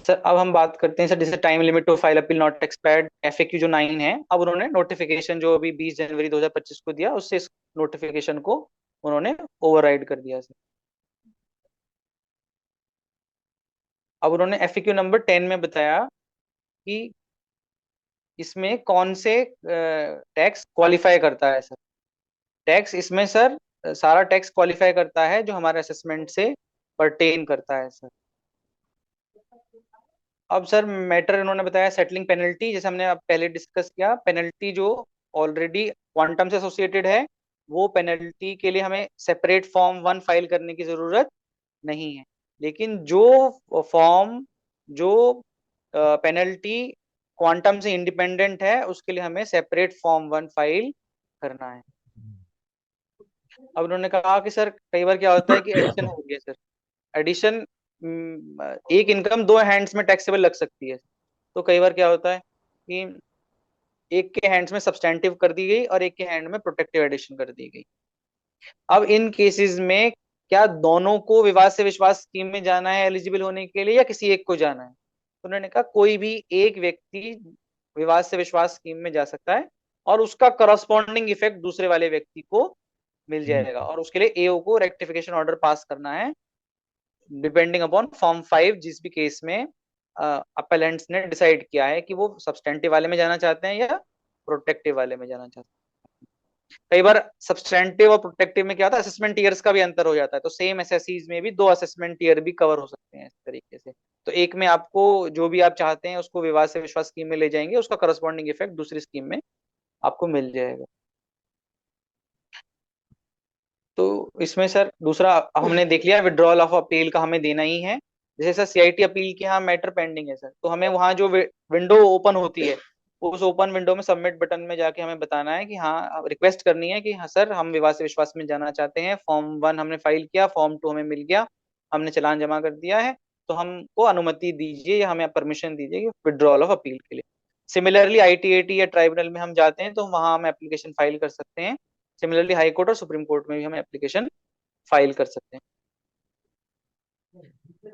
सर अब हम बात करते हैं सर, जैसे time limit to file appeal not expired, FAQ जो 9 है, अब उन्होंने नोटिफिकेशन जो अभी 20 जनवरी 2025 को दिया, उससे इस नोटिफिकेशन को उन्होंने ओवरराइड कर दिया सर। अब उन्होंने FAQ नंबर 10 में बताया कि इसमें कौन से टैक्स क्वालिफाई करता है सर। टैक्स इसमें सर सारा टैक्स क्वालिफाई करता है जो हमारे असेसमेंट से परटेन करता है सर। अब सर मैटर इन्होंने बताया सेटलिंग पेनल्टी, जैसे हमने अब पहले डिस्कस किया, पेनल्टी जो ऑलरेडी क्वांटम से एसोसिएटेड है, वो पेनल्टी के लिए हमें सेपरेट फॉर्म 1 फाइल करने की जरूरत नहीं है। लेकिन जो फॉर्म जो पेनल्टी क्वांटम से इंडिपेंडेंट है, उसके लिए हमें सेपरेट फॉर्म 1 फाइल करना है। अब उन्होंने कहा कि सर कई बार क्या होता है कि एडिशन हो गया सर, एडिशन एक इनकम दो हैंड्स में टैक्सेबल लग सकती है। तो कई बार क्या होता है कि एक के हैंड्स में सब्सटेंटिव कर दी गई और एक के हैंड में प्रोटेक्टिव एडिशन कर दी गई। अब इन केसेस में क्या दोनों को विवाद से विश्वास स्कीम में जाना है एलिजिबल होने के लिए, या किसी एक को जाना है? तो उन्होंने कहा कोई भी एक व्यक्ति विवाद से विश्वास स्कीम में जा सकता है और उसका करस्पॉन्डिंग इफेक्ट दूसरे वाले व्यक्ति को मिल जाएगा, और उसके लिए AO को रेक्टिफिकेशन ऑर्डर पास करना है डिपेंडिंग अपॉन फॉर्म 5, जिस भी केस में अपेलेंट्स ने डिसाइड किया है कि वो सब्सटेंटिव वाले में जाना चाहते हैं या प्रोटेक्टिव वाले में जाना चाहते हैं। कई बार सब्सटेंटिव और प्रोटेक्टिव में क्या होता है, असेसमेंट ईयर्स का भी अंतर हो जाता है, तो सेम SSCs में भी 2 असेसमेंट ईयर भी कवर हो सकते हैं इस तरीके से। तो एक में आपको जो भी आप चाहते हैं उसको विवाद से विश्वास स्कीम में ले जाएंगे, उसका करस्पॉन्डिंग इफेक्ट दूसरी स्कीम में आपको मिल जाएगा। तो इसमें सर दूसरा हमने देख लिया, विड्रॉल ऑफ अपील का हमें देना ही है। जैसे सर CIT अपील के यहाँ मैटर पेंडिंग है सर, तो हमें वहाँ जो विंडो ओपन होती है, उस ओपन विंडो में सबमिट बटन में जाके हमें बताना है कि हाँ, रिक्वेस्ट करनी है कि हाँ सर हम विवाद से विश्वास में जाना चाहते हैं, फॉर्म 1 हमने फाइल किया, फॉर्म 2 हमें मिल गया, हमने चालान जमा कर दिया है, तो हमको अनुमति दीजिए या हमें परमिशन दीजिए कि विड्रॉल ऑफ अपील के लिए। सिमिलरली ITAT या ट्राइब्यूनल में हम जाते हैं तो वहां हम एप्लीकेशन फाइल कर सकते हैं। सिमिलरली हाई कोर्ट और सुप्रीम कोर्ट में भी हम एप्लीकेशन फाइल कर सकते हैं।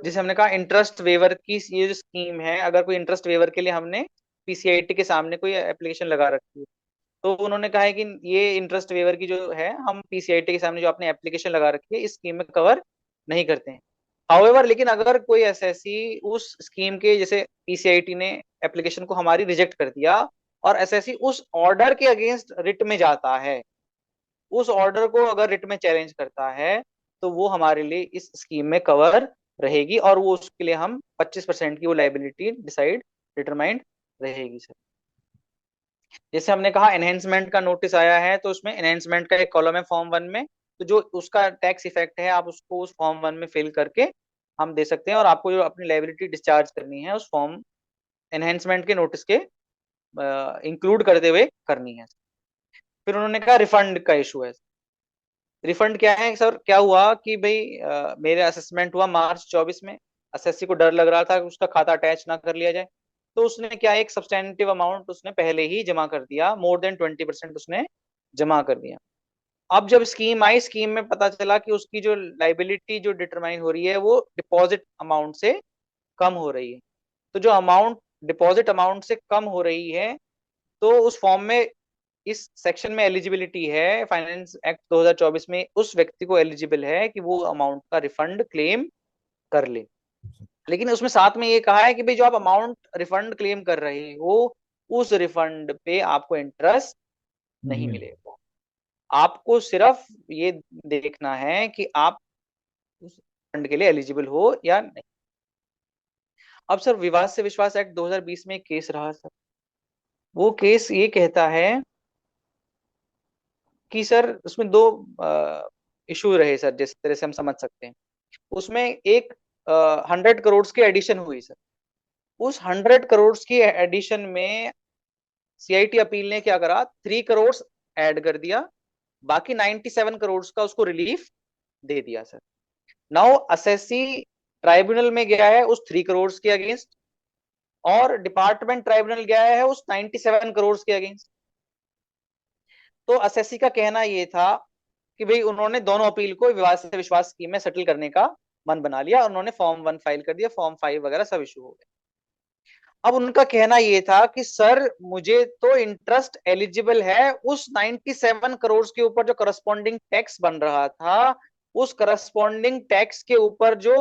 जैसे हमने कहा इंटरेस्ट वेवर की ये जो स्कीम है, अगर कोई इंटरेस्ट वेवर के लिए हमने PCIT के सामने कोई एप्लीकेशन लगा रखी है, तो उन्होंने कहा है कि ये इंटरेस्ट वेवर की जो है, हम PCIT के सामने जो आपने एप्लीकेशन लगा रखी है इस स्कीम में कवर नहीं करते हैं। हाउएवर लेकिन अगर कोई SSC उस स्कीम के, जैसे PCIT ने एप्लीकेशन को हमारी रिजेक्ट कर दिया और SSC उस ऑर्डर के अगेंस्ट रिट में जाता है, उस ऑर्डर को अगर रिट में चैलेंज करता है, तो वो हमारे लिए इस स्कीम में कवर रहेगी, और वो उसके लिए हम 25% की वो लाइबिलिटी डिटरमाइंड रहेगी सर। जैसे हमने कहा एनहेंसमेंट का नोटिस आया है, तो उसमें एनहेंसमेंट का एक कॉलम है फॉर्म 1 में, तो जो उसका टैक्स इफेक्ट है आप उसको उस फॉर्म 1 में फिल करके हम दे सकते हैं, और आपको जो अपनी लाइबिलिटी डिस्चार्ज करनी है उस फॉर्म एनहेंसमेंट के नोटिस के इंक्लूड करते हुए करनी है। फिर उन्होंने कहा रिफंड का इशू है। रिफंड क्या है सर? क्या हुआ कि भाई मेरे असेसमेंट हुआ मार्च 24 में, SSC को डर लग रहा था कि उसका खाता अटैच ना कर लिया जाए, तो उसने क्या, एक सब्सटैंटिव अमाउंट उसने पहले ही जमा कर दिया, मोर देन 20% उसने जमा कर दिया। अब जब स्कीम आई, स्कीम में पता चला कि उसकी जो लाइबिलिटी जो डिटरमाइन हो रही है वो डिपॉजिट अमाउंट से कम हो रही है। तो जो अमाउंट डिपॉजिट अमाउंट से कम हो रही है, तो उस फॉर्म में, इस सेक्शन में एलिजिबिलिटी है, फाइनेंस एक्ट 2024 में उस व्यक्ति को एलिजिबल है कि वो अमाउंट का रिफंड क्लेम कर ले। लेकिन उसमें साथ में ये कहा है कि भाई जो आप अमाउंट रिफंड क्लेम कर रहे हो, उस रिफंड पे आपको इंटरेस्ट नहीं मिलेगा। आपको सिर्फ ये देखना है कि आप उस फंड के लिए एलिजिबल हो या नहीं। अब सर, विवाद से विश्वास एक्ट 2020 में एक केस रहा सर। वो केस ये कहता है कि सर उसमें दो इशू रहे सर, जिस तरह से हम समझ सकते हैं। उसमें एक 100 करोड़ की एडिशन हुई सर। उस 100 करोड़ की एडिशन में सीआईटी अपील ने क्या करा, 3 करोड़ ऐड कर दिया, बाकी 97 करोड़ का उसको रिलीफ दे दिया सर। नाउ असेसी ट्राइब्यूनल में गया है उस 3 करोड़ के अगेंस्ट, और डिपार्टमेंट ट्राइब्यूनल गया है उस 97 करोड़ के अगेंस्ट। तो असेसी का कहना ये था कि भाई उन्होंने दोनों अपील को विवाद से विश्वास स्कीम में सेटल करने का मन बना लिया, उन्होंने फॉर्म 1 फाइल कर दिया, फॉर्म 5 वगैरह सब इशू हो गए। अब उनका कहना ये था कि सर मुझे तो इंटरेस्ट एलिजिबल है उस 97 करोड़ के ऊपर जो करस्पॉन्डिंग टैक्स बन रहा था, उस करस्पॉन्डिंग टैक्स के ऊपर जो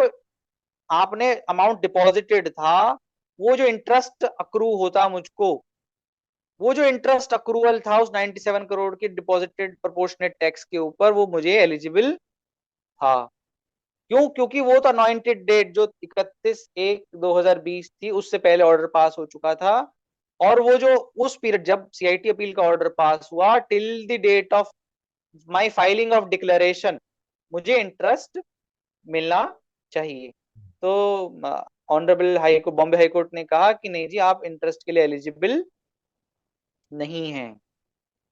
आपने अमाउंट डिपॉजिटेड था, वो जो इंटरेस्ट अक्रू होता मुझको, वो जो इंटरेस्ट अक्रूवल था उस 97 करोड़ के डिपॉजिटेड प्रोपोर्शनेट टैक्स के ऊपर, वो मुझे एलिजिबल था। क्यों? क्योंकि वो तो अनॉइंटेड डेट जो 31/1/2020 थी, उससे पहले ऑर्डर पास हो चुका था। और वो जो उस पीरियड जब सीआईटी अपील का ऑर्डर पास हुआ, till the date of my filing of declaration, मुझे इंटरेस्ट मिलना चाहिए। तो honourable high court, Bombay high court ने कहा कि नहीं जी, आप इंटरेस्ट के लिए एलिजिबल नहीं हैं,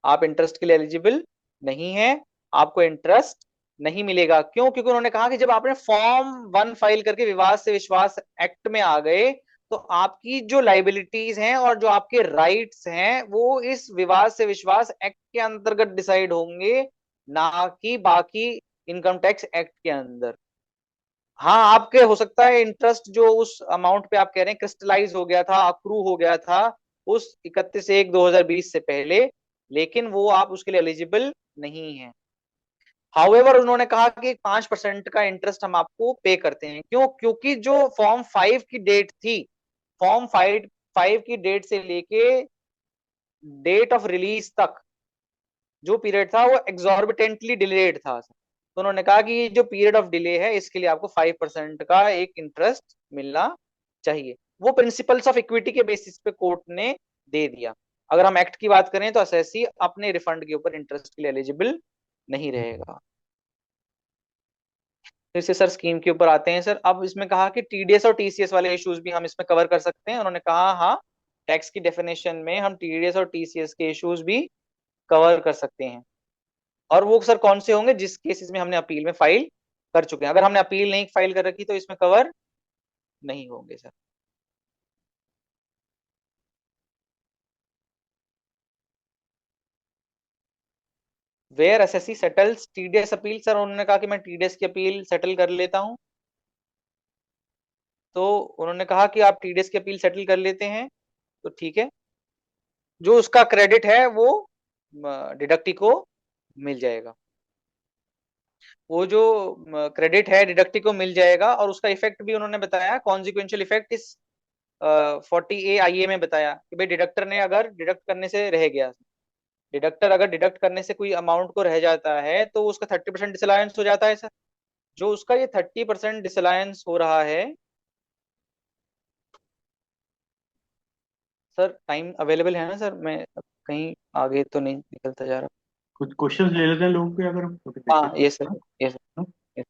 आप इंटरेस्ट के लिए एलिजिबल नहीं है, आपको इंटरेस्ट नहीं मिलेगा। क्यों? क्योंकि उन्होंने कहा कि जब आपने फॉर्म 1 फाइल करके विवाद से विश्वास एक्ट में आ गए, तो आपकी जो लाइबिलिटीज हैं और जो आपके राइट्स हैं, वो इस विवाद से विश्वास एक्ट के अंतर्गत डिसाइड होंगे, ना कि बाकी इनकम टैक्स एक्ट के अंदर। हाँ, आपके हो सकता है इंटरेस्ट जो उस अमाउंट पे आप कह रहे हैं क्रिस्टलाइज हो गया था, अक्रू हो गया था उस 31/1/2020 से पहले, लेकिन वो आप उसके लिए एलिजिबल नहीं है। हाउएवर उन्होंने कहा कि 5% का इंटरेस्ट हम आपको पे करते हैं। क्यों? क्योंकि जो फॉर्म 5 की डेट थी, फॉर्म 5 की डेट से लेके डेट ऑफ रिलीज तक जो पीरियड था वो एग्जॉर्बिटेंटली डिलेड था। तो उन्होंने कहा कि ये जो पीरियड ऑफ डिले है, इसके लिए आपको 5% का एक इंटरेस्ट मिलना चाहिए। वो प्रिंसिपल्स ऑफ इक्विटी के बेसिस पे कोर्ट ने दे दिया। अगर हम एक्ट की बात करें तो असेसी अपने रिफंड के ऊपर इंटरेस्ट के लिए एलिजिबल नहीं रहेगा। फिर से सर स्कीम के ऊपर आते हैं सर। अब इसमें कहा कि टीडीएस और टीसीएस वाले इश्यूज भी हम इसमें कवर कर सकते हैं। उन्होंने कहा हाँ, टैक्स की डेफिनेशन में हम टीडीएस और टीसीएस के इश्यूज भी कवर कर सकते हैं। और वो सर कौन से होंगे? जिस केसेस में हमने अपील में फाइल कर चुके हैं। अगर हमने अपील नहीं फाइल कर रखी तो इसमें कवर नहीं होंगे sir. Where SSC settles TDS appeal, sir उन्होंने कहा कि मैं टीडीएस की अपील सेटल कर लेता हूं। तो उन्होंने कहा कि आप टीडीएस की अपील सेटल कर लेते हैं तो ठीक है, जो उसका क्रेडिट है वो डिडक्टी को मिल जाएगा। वो जो क्रेडिट है डिडक्टी को मिल जाएगा, और उसका इफेक्ट भी उन्होंने बताया, कॉन्सिक्वेंशियल इफेक्ट इस 40A IA में बताया कि भाई डिडक्टर ने अगर डिडक्ट करने से रह गया, डिडक्टर अगर डिडक्ट करने से कोई अमाउंट को रह जाता है तो उसका 30% डिसअलाउंस हो जाता है सर। जो उसका ये 30% डिसअलाउंस हो रहा है सर, टाइम अवेलेबल है ना सर? मैं कहीं आगे तो नहीं निकलता जा रहा? कुछ क्वेश्चंस ले लेते हैं लोगों के, अगर तो फिर हाँ देखिए। ये सर, ये सर, ये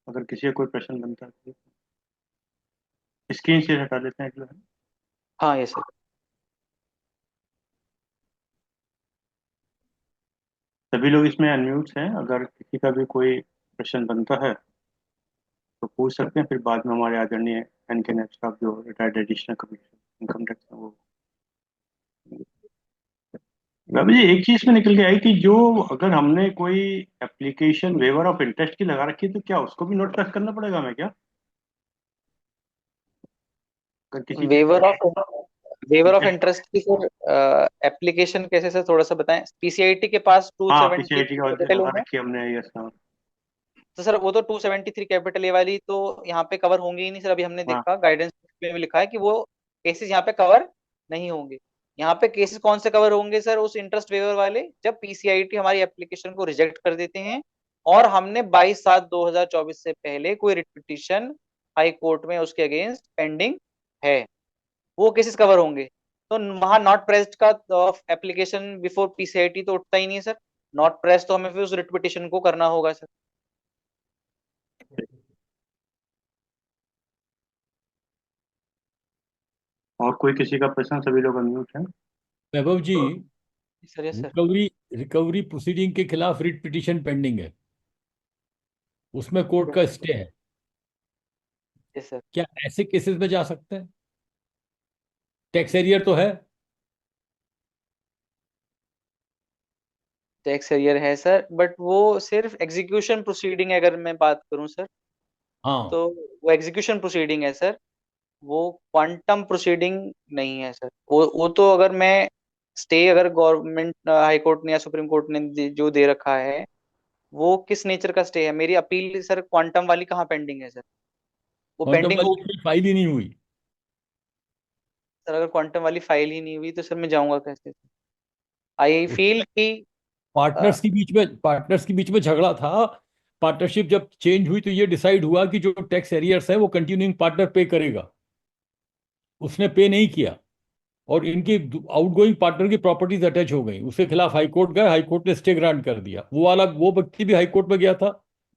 अगर किसी का कोई प्रश्न बनता है तो स्क्रीन शेयर हटा लेते हैं एक बार। हाँ ये सर। सभी लोग इसमें अनम्यूट हैं, अगर किसी का भी कोई प्रश्न बनता है तो पूछ सकते हैं, फिर बाद में हमारे आदरणीय एन के नेक्स्ट जो retired additional commissioner income tax अब ये एक चीज में निकल के आई कि जो अगर हमने कोई एप्लीकेशन वेवर ऑफ इंटरेस्ट की लगा रखी है तो क्या उसको भी नोट प्रेस करना पड़ेगा हमें क्या? अगर किसी भी वेवर ऑफ इंटरेस्ट की सर एप्लीकेशन कैसे सर, थोड़ा सा बताएं। पीसीआईटी के पास हाँ 270 पीसीआईटी का कैपिटल लगा है, रखी है हमने, यस हाँ। तो सर वो तो 273 कैपिटल ए वाली तो यहाँ पे कवर होंगे ही नहीं सर। अभी हमने हाँ देखा गाइडेंस में भी लिखा है कि वो केसेस यहाँ पे कवर नहीं होंगे। यहाँ पे केसेस कौन से कवर होंगे सर, उस इंटरेस्ट वेवर वाले जब पीसीआईटी हमारी एप्लीकेशन को रिजेक्ट कर देते हैं और हमने 22/7/2024 से पहले कोई रिट पिटीशन हाई कोर्ट में उसके अगेंस्ट पेंडिंग है, वो केसेस कवर होंगे। तो वहां नॉट प्रेस्ड का एप्लीकेशन बिफोर पीसीआईटी तो उठता ही नहीं है सर। नॉट प्रेस तो हमें फिर उस रिट पिटीशन को करना होगा सर। और कोई किसी का प्रश्न? सभी लोग अनम्यूट हैं। Vaibhav ji, sir yes sir. Recovery recovery proceeding के खिलाफ रिट पिटीशन पेंडिंग है, उसमें कोर्ट का स्टे है। Yes sir. क्या ऐसे केसेस में जा सकते हैं? टैक्स एरियर तो है। टैक्स एरियर है सर, बट वो सिर्फ एग्जीक्यूशन प्रोसीडिंग अगर मैं बात करूं सर, हाँ, तो वो एग्जीक्यूशन प्रोसीडिंग है सर। वो क्वांटम प्रोसीडिंग नहीं है सर। वो तो अगर मैं स्टे अगर गवर्नमेंट हाई कोर्ट ने या सुप्रीम कोर्ट ने जो दे रखा है, वो किस नेचर का स्टे है? मेरी अपील सर क्वांटम वाली कहाँ पेंडिंग है सर? वो क्वांटम पेंडिंग वाली होगी अपील फाइल ही नहीं हुई। सर। अगर क्वांटम वाली फाइल ही नहीं हुई तो सर मैं जाऊंगा कैसे? आई उस फील कि पार्टनर्स के बीच में झगड़ा था। पार्टनरशिप जब चेंज हुई तो ये डिसाइड हुआ कि जो टैक्स एरियर्स है वो कंटिन्यूइंग पार्टनर पे करेगा। उसने पे नहीं किया और इनकी आउटगोइंग पार्टनर की प्रॉपर्टीज अटैच हो गई। उसके खिलाफ हाई कोर्ट गए, हाई कोर्ट ने स्टे ग्रांट कर दिया। वो व्यक्ति भी हाई कोर्ट में गया था,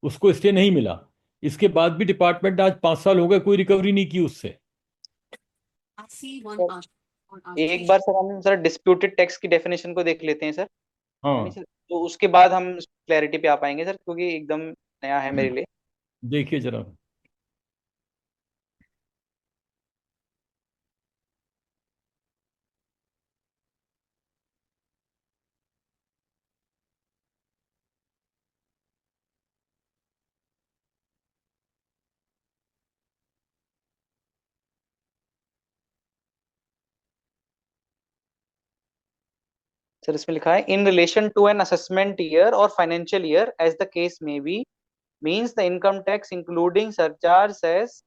उसको स्टे नहीं मिला। इसके बाद भी डिपार्टमेंट ने आज 5 साल हो गए कोई रिकवरी नहीं की उससे। एक बार सर हम सर डिस्प्यूटेड टैक्स की डेफिनेशन को देख लेते हैं सर, है नहीं हाँ, सर? तो उसके बाद हम क्लैरिटी पे आ पाएंगे सर, क्योंकि एकदम नया है मेरे लिए। देखिए जरा। सर इसमें लिखा है in relation to an assessment year और financial year as the case may be, means the income tax including surcharge cess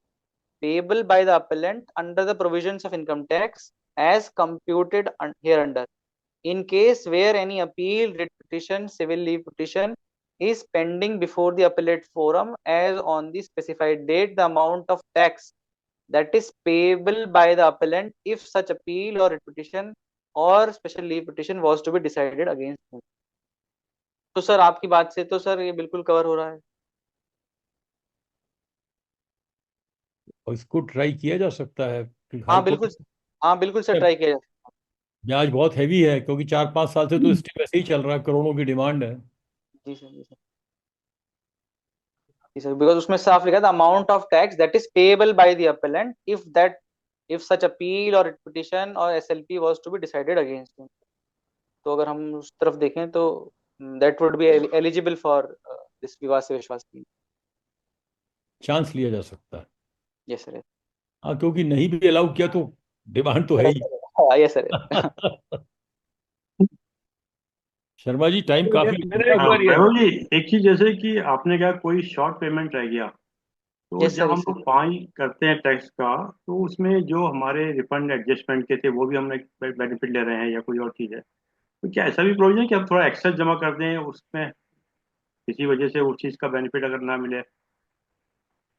payable by the appellant under the provisions of income tax as computed hereunder. In case where any appeal, writ petition, civil leave petition is pending before the appellate forum as on the specified date, the amount of tax that is payable by the appellant if such appeal or writ petition or special leave petition was to be decided against him. तो सर आपकी बात से तो सर ये बिल्कुल कवर हो रहा है। और इसको ट्राई किया जा सकता है कि हाई हाँ कोर्ट बिल्कुल। हाँ बिल्कुल सर, ट्राई किया जाए। ब्याज बहुत हैवी है, क्योंकि 4-5 साल से तो स्टे वैसे ही चल रहा है, करोड़ों की डिमांड है। जी सर, जी सर, जी सर। बिकॉज उसमें साफ लिखा था amount of tax that is payable by the appellant if such appeal और पिटिशन और SLP was to be decided against him. तो अगर हम उस तरफ देखें तो that would be eligible for this Vivad se Vishwas scheme. Chance लिया जा सकता है। Yes sir. हाँ, क्योंकि नहीं भी अलाउ किया तो डिमांड तो है ही। Yes sir. Sharma ji, time काफी हो मेरा गया एक हाँ बार ये वैभव जी, एक चीज जैसे कि आपने कहा कोई शॉर्ट पेमेंट रह गया, तो यस जब सर, हम यस लोग फाइल करते हैं टैक्स का, तो उसमें जो हमारे रिफंड एडजस्टमेंट के थे वो भी हमने बेनिफिट ले रहे हैं या कोई और चीज़ है? तो क्या ऐसा भी प्रोविजन है कि हम थोड़ा एक्स्ट्रा जमा कर दें उसमें, किसी वजह से उस चीज़ का बेनिफिट अगर ना मिले?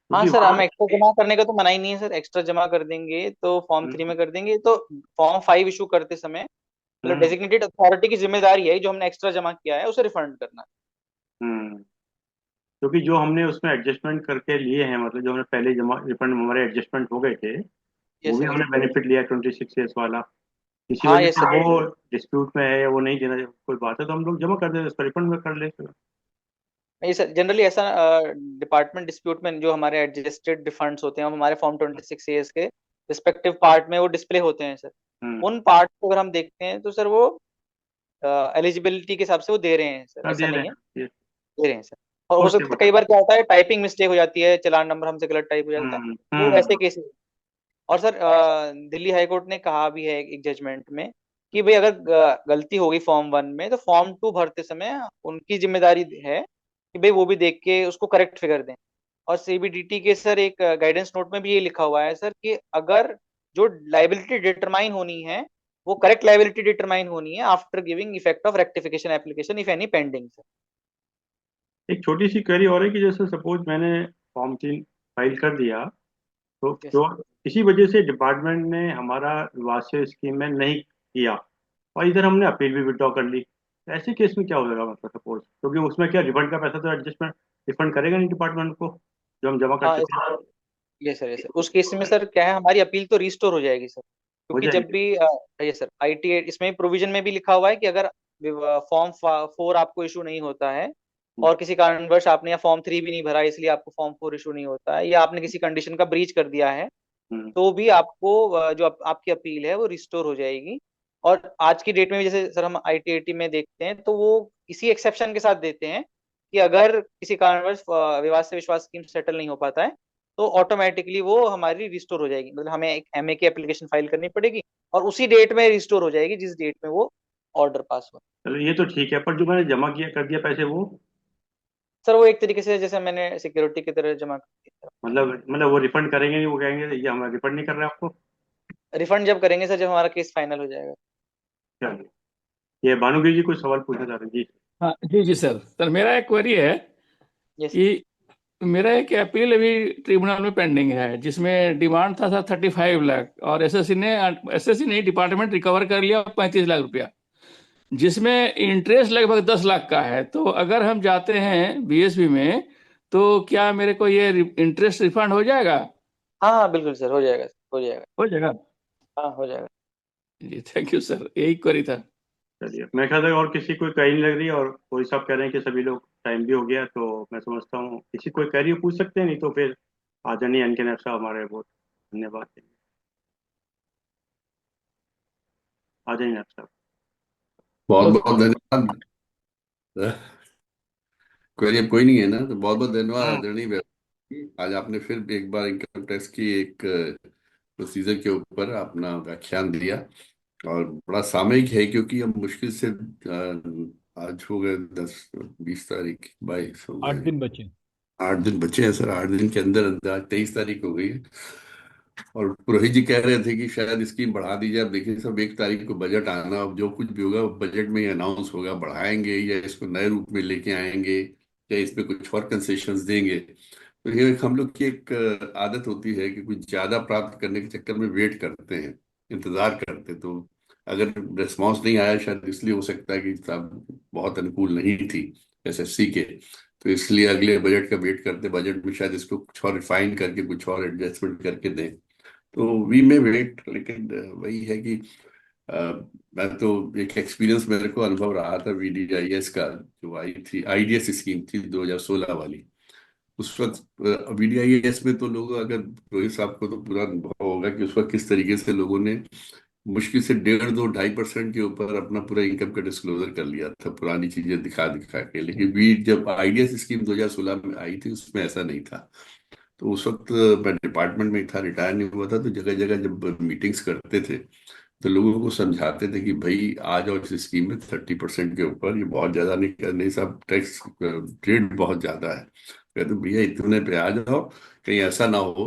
हाँ क्योंकि सर, वहाँ हम एक्स्ट्रा जमा करने का तो मना ही नहीं है सर। एक्स्ट्रा जमा कर देंगे तो फॉर्म 3 हम्म में कर देंगे, तो फॉर्म 5 इशू करते समय मतलब हम्म डेजिग्नेटेड अथॉरिटी की जिम्मेदारी है जो हमने एक्स्ट्रा जमा किया है उसे रिफंड करना। हम्म। क्योंकि जो हमने उसमें एडजस्टमेंट करके लिए हैं, मतलब जो हमने पहले जमा रिफंड हमारे एडजस्टमेंट हो गए थे, वो यस भी सर, यस। हमने बेनिफिट लिया 26 ईयर्स वाला। किसी हाँ वजह यस से सर। वो डिस्प्यूट में है या वो नहीं देना कोई बात है, तो हम लोग जमा कर देते, उसका रिफंड में कर लेते। नहीं सर, जनरली ऐसा डिपार्टमेंट डिस्प्यूट में जो हमारे एडजस्टेड रिफंड्स होते हैं वो हमारे फॉर्म 26 एस के रिस्पेक्टिव पार्ट में वो डिस्प्ले होते हैं सर। हम्म उन पार्ट को अगर हम देखते हैं तो सर वो एलिजिबिलिटी के हिसाब से वो दे रहे हैं सर, हाँ, ऐसा दे रहे नहीं है, हैं ये। दे रहे हैं सर। और हो सकता है कई बार क्या होता है, टाइपिंग मिस्टेक हो जाती है, चालान नंबर हमसे गलत टाइप हो जाता है, तो ऐसे केसेस। और सर दिल्ली हाई कोर्ट ने कहा भी है एक जजमेंट में कि भाई अगर गलती होगी फॉर्म 1 में, तो फॉर्म 2 भरते समय उनकी जिम्मेदारी है कि भाई वो भी देख के उसको करेक्ट फिगर दें। और सीबीडीटी के सर एक गाइडेंस नोट में भी ये लिखा हुआ है सर कि अगर जो लाइबिलिटी डिटरमाइन होनी है, वो करेक्ट लाइबिलिटी डिटरमाइन होनी है after giving effect of rectification application if any pending sir. एक छोटी सी क्वेरी और है कि जैसे सपोज मैंने फॉर्म 3 फाइल कर दिया, तो यस जो इसी वजह से डिपार्टमेंट ने हमारा विवाद स्कीम में नहीं किया और इधर हमने अपील भी विड्रॉ कर ली, तो ऐसे केस में क्या होगा मतलब सपोज, क्योंकि उसमें क्या रिफंड का पैसा तो एडजस्टमेंट रिफंड करेगा नहीं डिपार्टमेंट को जो हम जमा हाँ करते थे। Yes sir, yes sir. उस केस में सर क्या है, हमारी अपील तो रिस्टोर हो जाएगी सर, हो क्योंकि जब जाएगी। भी यस सर आईटी इसमें प्रोविजन में भी लिखा हुआ है कि अगर फॉर्म 4 आपको इशू नहीं होता है और किसी कारणवश आपने या फॉर्म 3 भी नहीं भरा इसलिए आपको फॉर्म 4 इशू नहीं होता है, या आपने किसी कंडीशन का ब्रीच कर दिया है, हम्म, तो भी आपको जो आपकी अपील है वो रिस्टोर हो जाएगी। और आज की डेट में भी जैसे सर हम आईटीएटी में देखते हैं, तो वो इसी एक्सेप्शन के साथ देते हैं कि अगर किसी कारणवश विवाद से विश्वास स्कीम सेटल नहीं हो पाता है, तो ऑटोमेटिकली वो हमारी रिस्टोर हो जाएगी, मतलब हमें एक एमए की एप्लीकेशन फाइल करनी पड़ेगी और उसी डेट में रिस्टोर हो जाएगी जिस डेट में वो ऑर्डर पास हुआ। चलो ये तो ठीक है, पर जो मैंने जमा किया कर दिया पैसे वो सर वो एक तरीके से जैसे मैंने सिक्योरिटी की तरह जमा कर दिया। मतलब वो रिफंड करेंगे नहीं, वो कहेंगे ये हम रिफंड नहीं कर रहे आपको। रिफंड जब करेंगे सर, जब हमारा केस फाइनल हो जाएगा। चलिए, ये भानुगिरी जी कुछ सवाल पूछना चाह रहे हैं जी। हाँ जी जी सर। सर मेरा एक क्वेरी है यस कि मेरा एक अपील अभी ट्रिब्यूनल में पेंडिंग है जिसमें डिमांड था 35 लाख और एसएससी ने डिपार्टमेंट रिकवर कर लिया 35 लाख रुपया, जिसमें इंटरेस्ट लगभग 10 लाख का है। तो अगर हम जाते हैं बीएसपी में तो क्या मेरे को ये इंटरेस्ट रिफंड हो जाएगा? हाँ हाँ बिल्कुल सर, हो जाएगा हो जाएगा। हो जाएगा। हाँ हो जाएगा। जी थैंक यू सर, यही क्वेरी था। चलिए, मैं ख्याल है और किसी कोई कही नहीं लग रही, और कोई साहब कह रहे हैं कि सभी लोग टाइम भी हो गया, तो मैं समझता हूँ किसी कोई कह रही हो पूछ सकते हैं, नहीं तो फिर आ जानी एन के नैब साहब हमारे, बहुत धन्यवाद। आ जाइए नैब साहब। बहुत हेलो बहुत धन्यवाद। क्वेरी अब कोई नहीं है ना, तो बहुत बहुत धन्यवाद हम्म आदरणीय व्यक्ति। आज आपने फिर एक बार इनकम टैक्स की एक प्रोसीजर के ऊपर अपना व्याख्यान दिया, और बड़ा सामयिक है क्योंकि हम मुश्किल से आज हो गए 10 20 तारीख, 22 हो 8 गए, दिन बचे। 8 दिन बचे हैं सर। 8 दिन के अंदर अंदर आज 23 तारीख हो गई है। और पुरोहित जी कह रहे थे कि शायद स्कीम बढ़ा दी जाए। अब देखिए सब 1 तारीख को बजट आना, अब जो कुछ भी होगा बजट में ही अनाउंस होगा, बढ़ाएंगे या इसको नए रूप में लेके आएंगे या इसमें कुछ और कंसेशंस देंगे। तो ये हम लोग की एक आदत होती है कि कुछ ज्यादा प्राप्त करने के चक्कर में वेट करते हैं, इंतजार करते हैं। तो अगर रिस्पॉन्स नहीं आया, शायद इसलिए हो सकता है कि साहब बहुत अनुकूल नहीं थी एसएससी के, तो इसलिए अगले बजट का वेट करते, बजट में शायद इसको कुछ और रिफाइन करके कुछ और एडजस्टमेंट करके दें। तो वी में वेट, लेकिन वही है कि अ, मैं तो एक एक्सपीरियंस मेरे को अनुभव रहा था वीडीआईएस का, जो आई थी आईडीएस स्कीम थी 2016 वाली। उस वक्त वीडीआईएस में तो लोग, अगर रोहित साहब को तो पूरा अनुभव होगा कि उस वक्त किस तरीके से लोगों ने मुश्किल से 1.5 2 2.5% के ऊपर अपना पूरा इनकम का डिस्क्लोजर कर लिया था, पुरानी चीजें दिखा दिखा के। लेकिन वी जब आईडीएस स्कीम 2016 में आई थी उसमें ऐसा नहीं था। तो उस वक्त मैं डिपार्टमेंट में था, रिटायर नहीं हुआ था, तो जगह जगह जब मीटिंग्स करते थे तो लोगों को समझाते थे कि भाई आ जाओ इस स्कीम में 30% के ऊपर, ये बहुत ज्यादा नहीं करने साहब, टैक्स रेट बहुत ज्यादा है। कहते भैया इतने पे आ जाओ, कहीं ऐसा ना हो।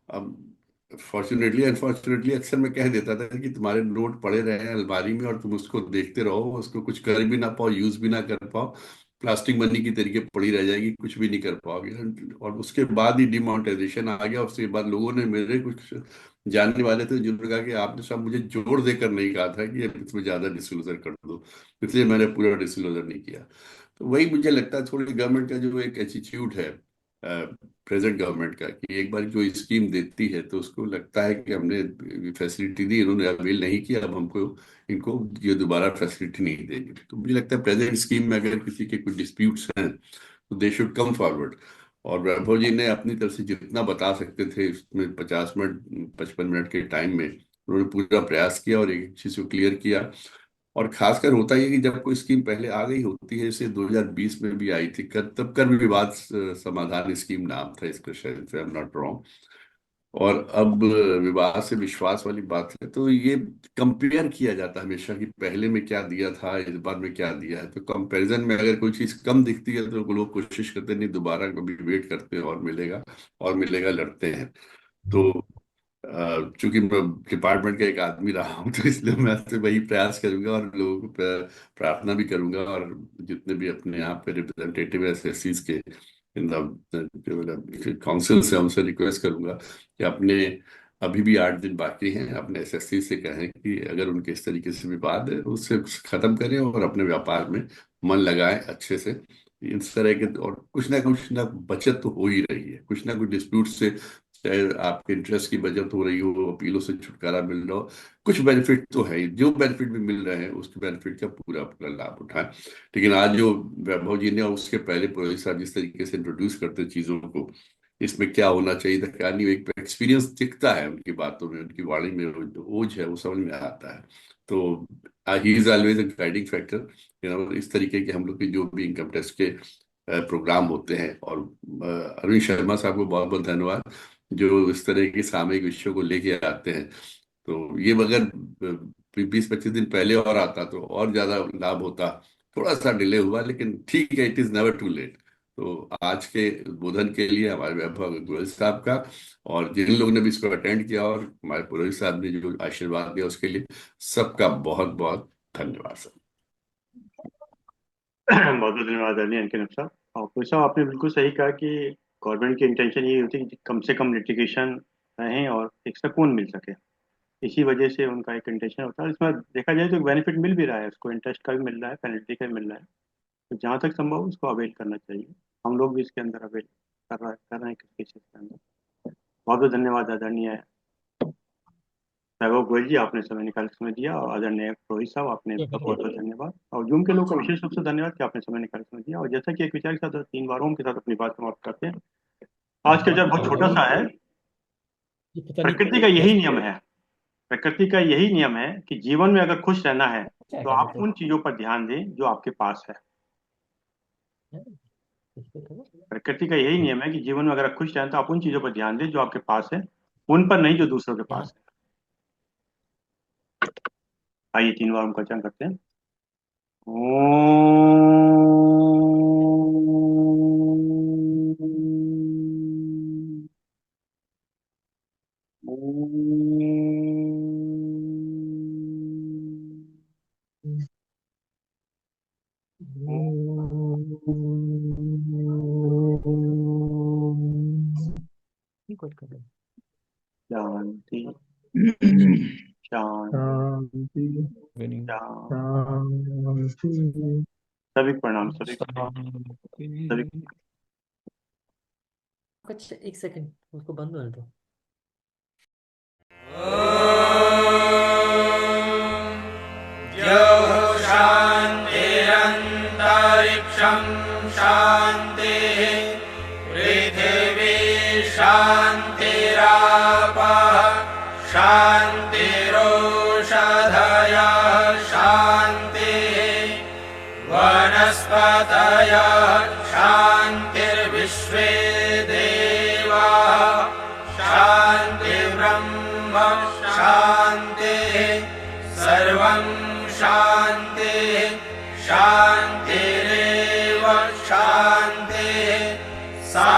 अब फॉर्चुनेटली अनफॉर्चुनेटली अक्सर मैं कह देता था कि तुम्हारे नोट पड़े रहे हैं अलमारी में और तुम उसको देखते रहो, उसको कुछ कर भी ना पाओ, यूज भी ना कर पाओ, प्लास्टिक मनी की तरीके पड़ी रह जाएगी, कुछ भी नहीं कर पाओगे। और उसके बाद ही डिमोनेटाइजेशन आ गया। उसके बाद लोगों ने, मेरे कुछ जानने वाले थे जिन्होंने कहा कि आपने सब मुझे जोर देकर नहीं कहा था कि अब इसमें ज्यादा डिस्क्लोजर कर दो, इसलिए मैंने पूरा डिस्क्लोजर नहीं किया। तो वही मुझे लगता है थोड़ी गवर्नमेंट का जो एक एटीट्यूड है, प्रेजेंट गवर्नमेंट का, कि एक बार जो स्कीम देती है तो उसको लगता है कि हमने फैसिलिटी दी, इन्होंने अवेल नहीं किया, अब हमको इनको ये दोबारा फैसिलिटी नहीं देंगे। तो मुझे लगता है प्रेजेंट स्कीम में अगर किसी के कुछ डिस्प्यूट्स हैं तो दे शुड कम फॉरवर्ड। और वैभव जी ने अपनी तरफ से जितना बता सकते थे उसमें 50 मिनट 55 मिनट के टाइम में उन्होंने पूरा प्रयास किया और एक चीज को क्लियर किया। और खासकर होता ही है कि जब कोई स्कीम पहले आ गई होती है, जैसे 2020 में भी आई थी, तब कर विवाद समाधान स्कीम नाम था इसका, शायद आई एम नॉट रॉन्ग। और अब विवाद से विश्वास वाली बात है, तो ये कंपेयर किया जाता है हमेशा कि पहले में क्या दिया था, इस बार में क्या दिया है। तो कंपैरिजन में अगर कोई चीज कम दिखती है तो लोग कोशिश करते नहीं, दोबारा कभी वेट करते हैं और मिलेगा और मिलेगा, लड़ते हैं। तो चूंकि मैं डिपार्टमेंट का एक आदमी रहा हूँ, तो इसलिए मैं आपसे वही प्रयास करूंगा और लोगों को प्रार्थना भी करूंगा, और जितने भी अपने यहाँ पे रिप्रेजेंटेटिव है एसएससीज के इन काउंसिल से, उनसे रिक्वेस्ट करूंगा कि अपने, अभी भी 8 दिन बाकी हैं, अपने एसएससी से कहें कि अगर उनके इस तरीके से विवाद है उससे खत्म करें और अपने व्यापार में मन लगाएं अच्छे से। इस तरह के और कुछ ना बचत तो हो ही रही है, कुछ ना कुछ डिस्प्यूट से, चाहे आपके इंटरेस्ट की बचत हो रही हो, अपीलों से छुटकारा मिल रहा हो, कुछ बेनिफिट तो है ही। जो बेनिफिट भी मिल रहे हैं उसके बेनिफिट का पूरा पूरा लाभ उठाएं। लेकिन आज जो वैभव जी ने और उसके पहले पुरोहित साहब जिस तरीके से इंट्रोड्यूस करते चीजों को, इसमें क्या होना चाहिए था क्या नहीं, एक एक्सपीरियंस दिखता है उनकी बातों में, उनकी वाणी में जो ओज है वो समझ में आता है। तो he is always a guiding factor. इस तरीके के हम लोग के जो भी इनकम टैक्स के प्रोग्राम होते हैं, और अरविंद शर्मा साहब को बहुत बहुत धन्यवाद जो इस तरह के सामयिक विषयों को लेके आते हैं। तो ये अगर 20-25 दिन पहले और आता तो और ज्यादा लाभ होता। थोड़ा सा डिले हुआ, लेकिन ठीक है, it is never too late. तो आज के उद्बोधन के लिए हमारे वैभव गोयल साहब का, और जिन लोगों ने भी इसको अटेंड किया, और हमारे पुरोहित साहब ने जो आशीर्वाद दिया उसके लिए सबका बहुत बहुत धन्यवाद सर। बहुत बहुत धन्यवाद आदरणीय अंकित साहब। और पुरोहित साहब, आपने बिल्कुल सही कहा कि गवर्नमेंट की इंटेंशन ये होती है कि कम से कम लिटिगेशन रहें और एक सुकून मिल सके। इसी वजह से उनका एक इंटेंशन होता है। इसमें देखा जाए तो बेनिफिट मिल भी रहा है, उसको इंटरेस्ट का भी मिल रहा है, पेनल्टी का भी मिल रहा है। तो जहाँ तक संभव उसको अवेल करना चाहिए। हम लोग भी इसके अंदर अवेल कर रहे हैं किस केसेस के अंदर। बहुत बहुत धन्यवाद आदरणीय वैभव गोयल जी, आपने समय दिया, और आदरणीय पुरोहित साहब आपने बहुत बहुत धन्यवाद, और जूम के लोग का विशेष रूप से धन्यवाद कि आपने समय दिया। और जैसा कि एक विचार के साथ 3 बारों के साथ अपनी बात समाप्त करते हैं। आज का जब बहुत छोटा सा है। प्रकृति का यही नियम है, प्रकृति का यही नियम है कि जीवन में अगर खुश रहना है तो आप उन चीजों पर ध्यान दें जो आपके पास है। प्रकृति का यही नियम है कि जीवन में अगर आप खुश रहें तो आप उन चीजों पर ध्यान दें जो आपके पास है, उन पर नहीं जो दूसरों के पास है। आइए 3 बार उनका उच्चारण करते हैं। शांति शांति शांति। सभी प्रणाम, सभी कुछ 1 सेकंड उसको बंद होने दो। शान्तिरन्तरिक्षं शान्तिः पृथिवी शान्तिरापः शान्तिरोषधयः शान्तिः वनस्पतयः शान्तिर्विश्वे देवाः शान्तिर्ब्रह्म शान्तिः सर्वं शान्तिः शान्तिरेव शान्तिः सा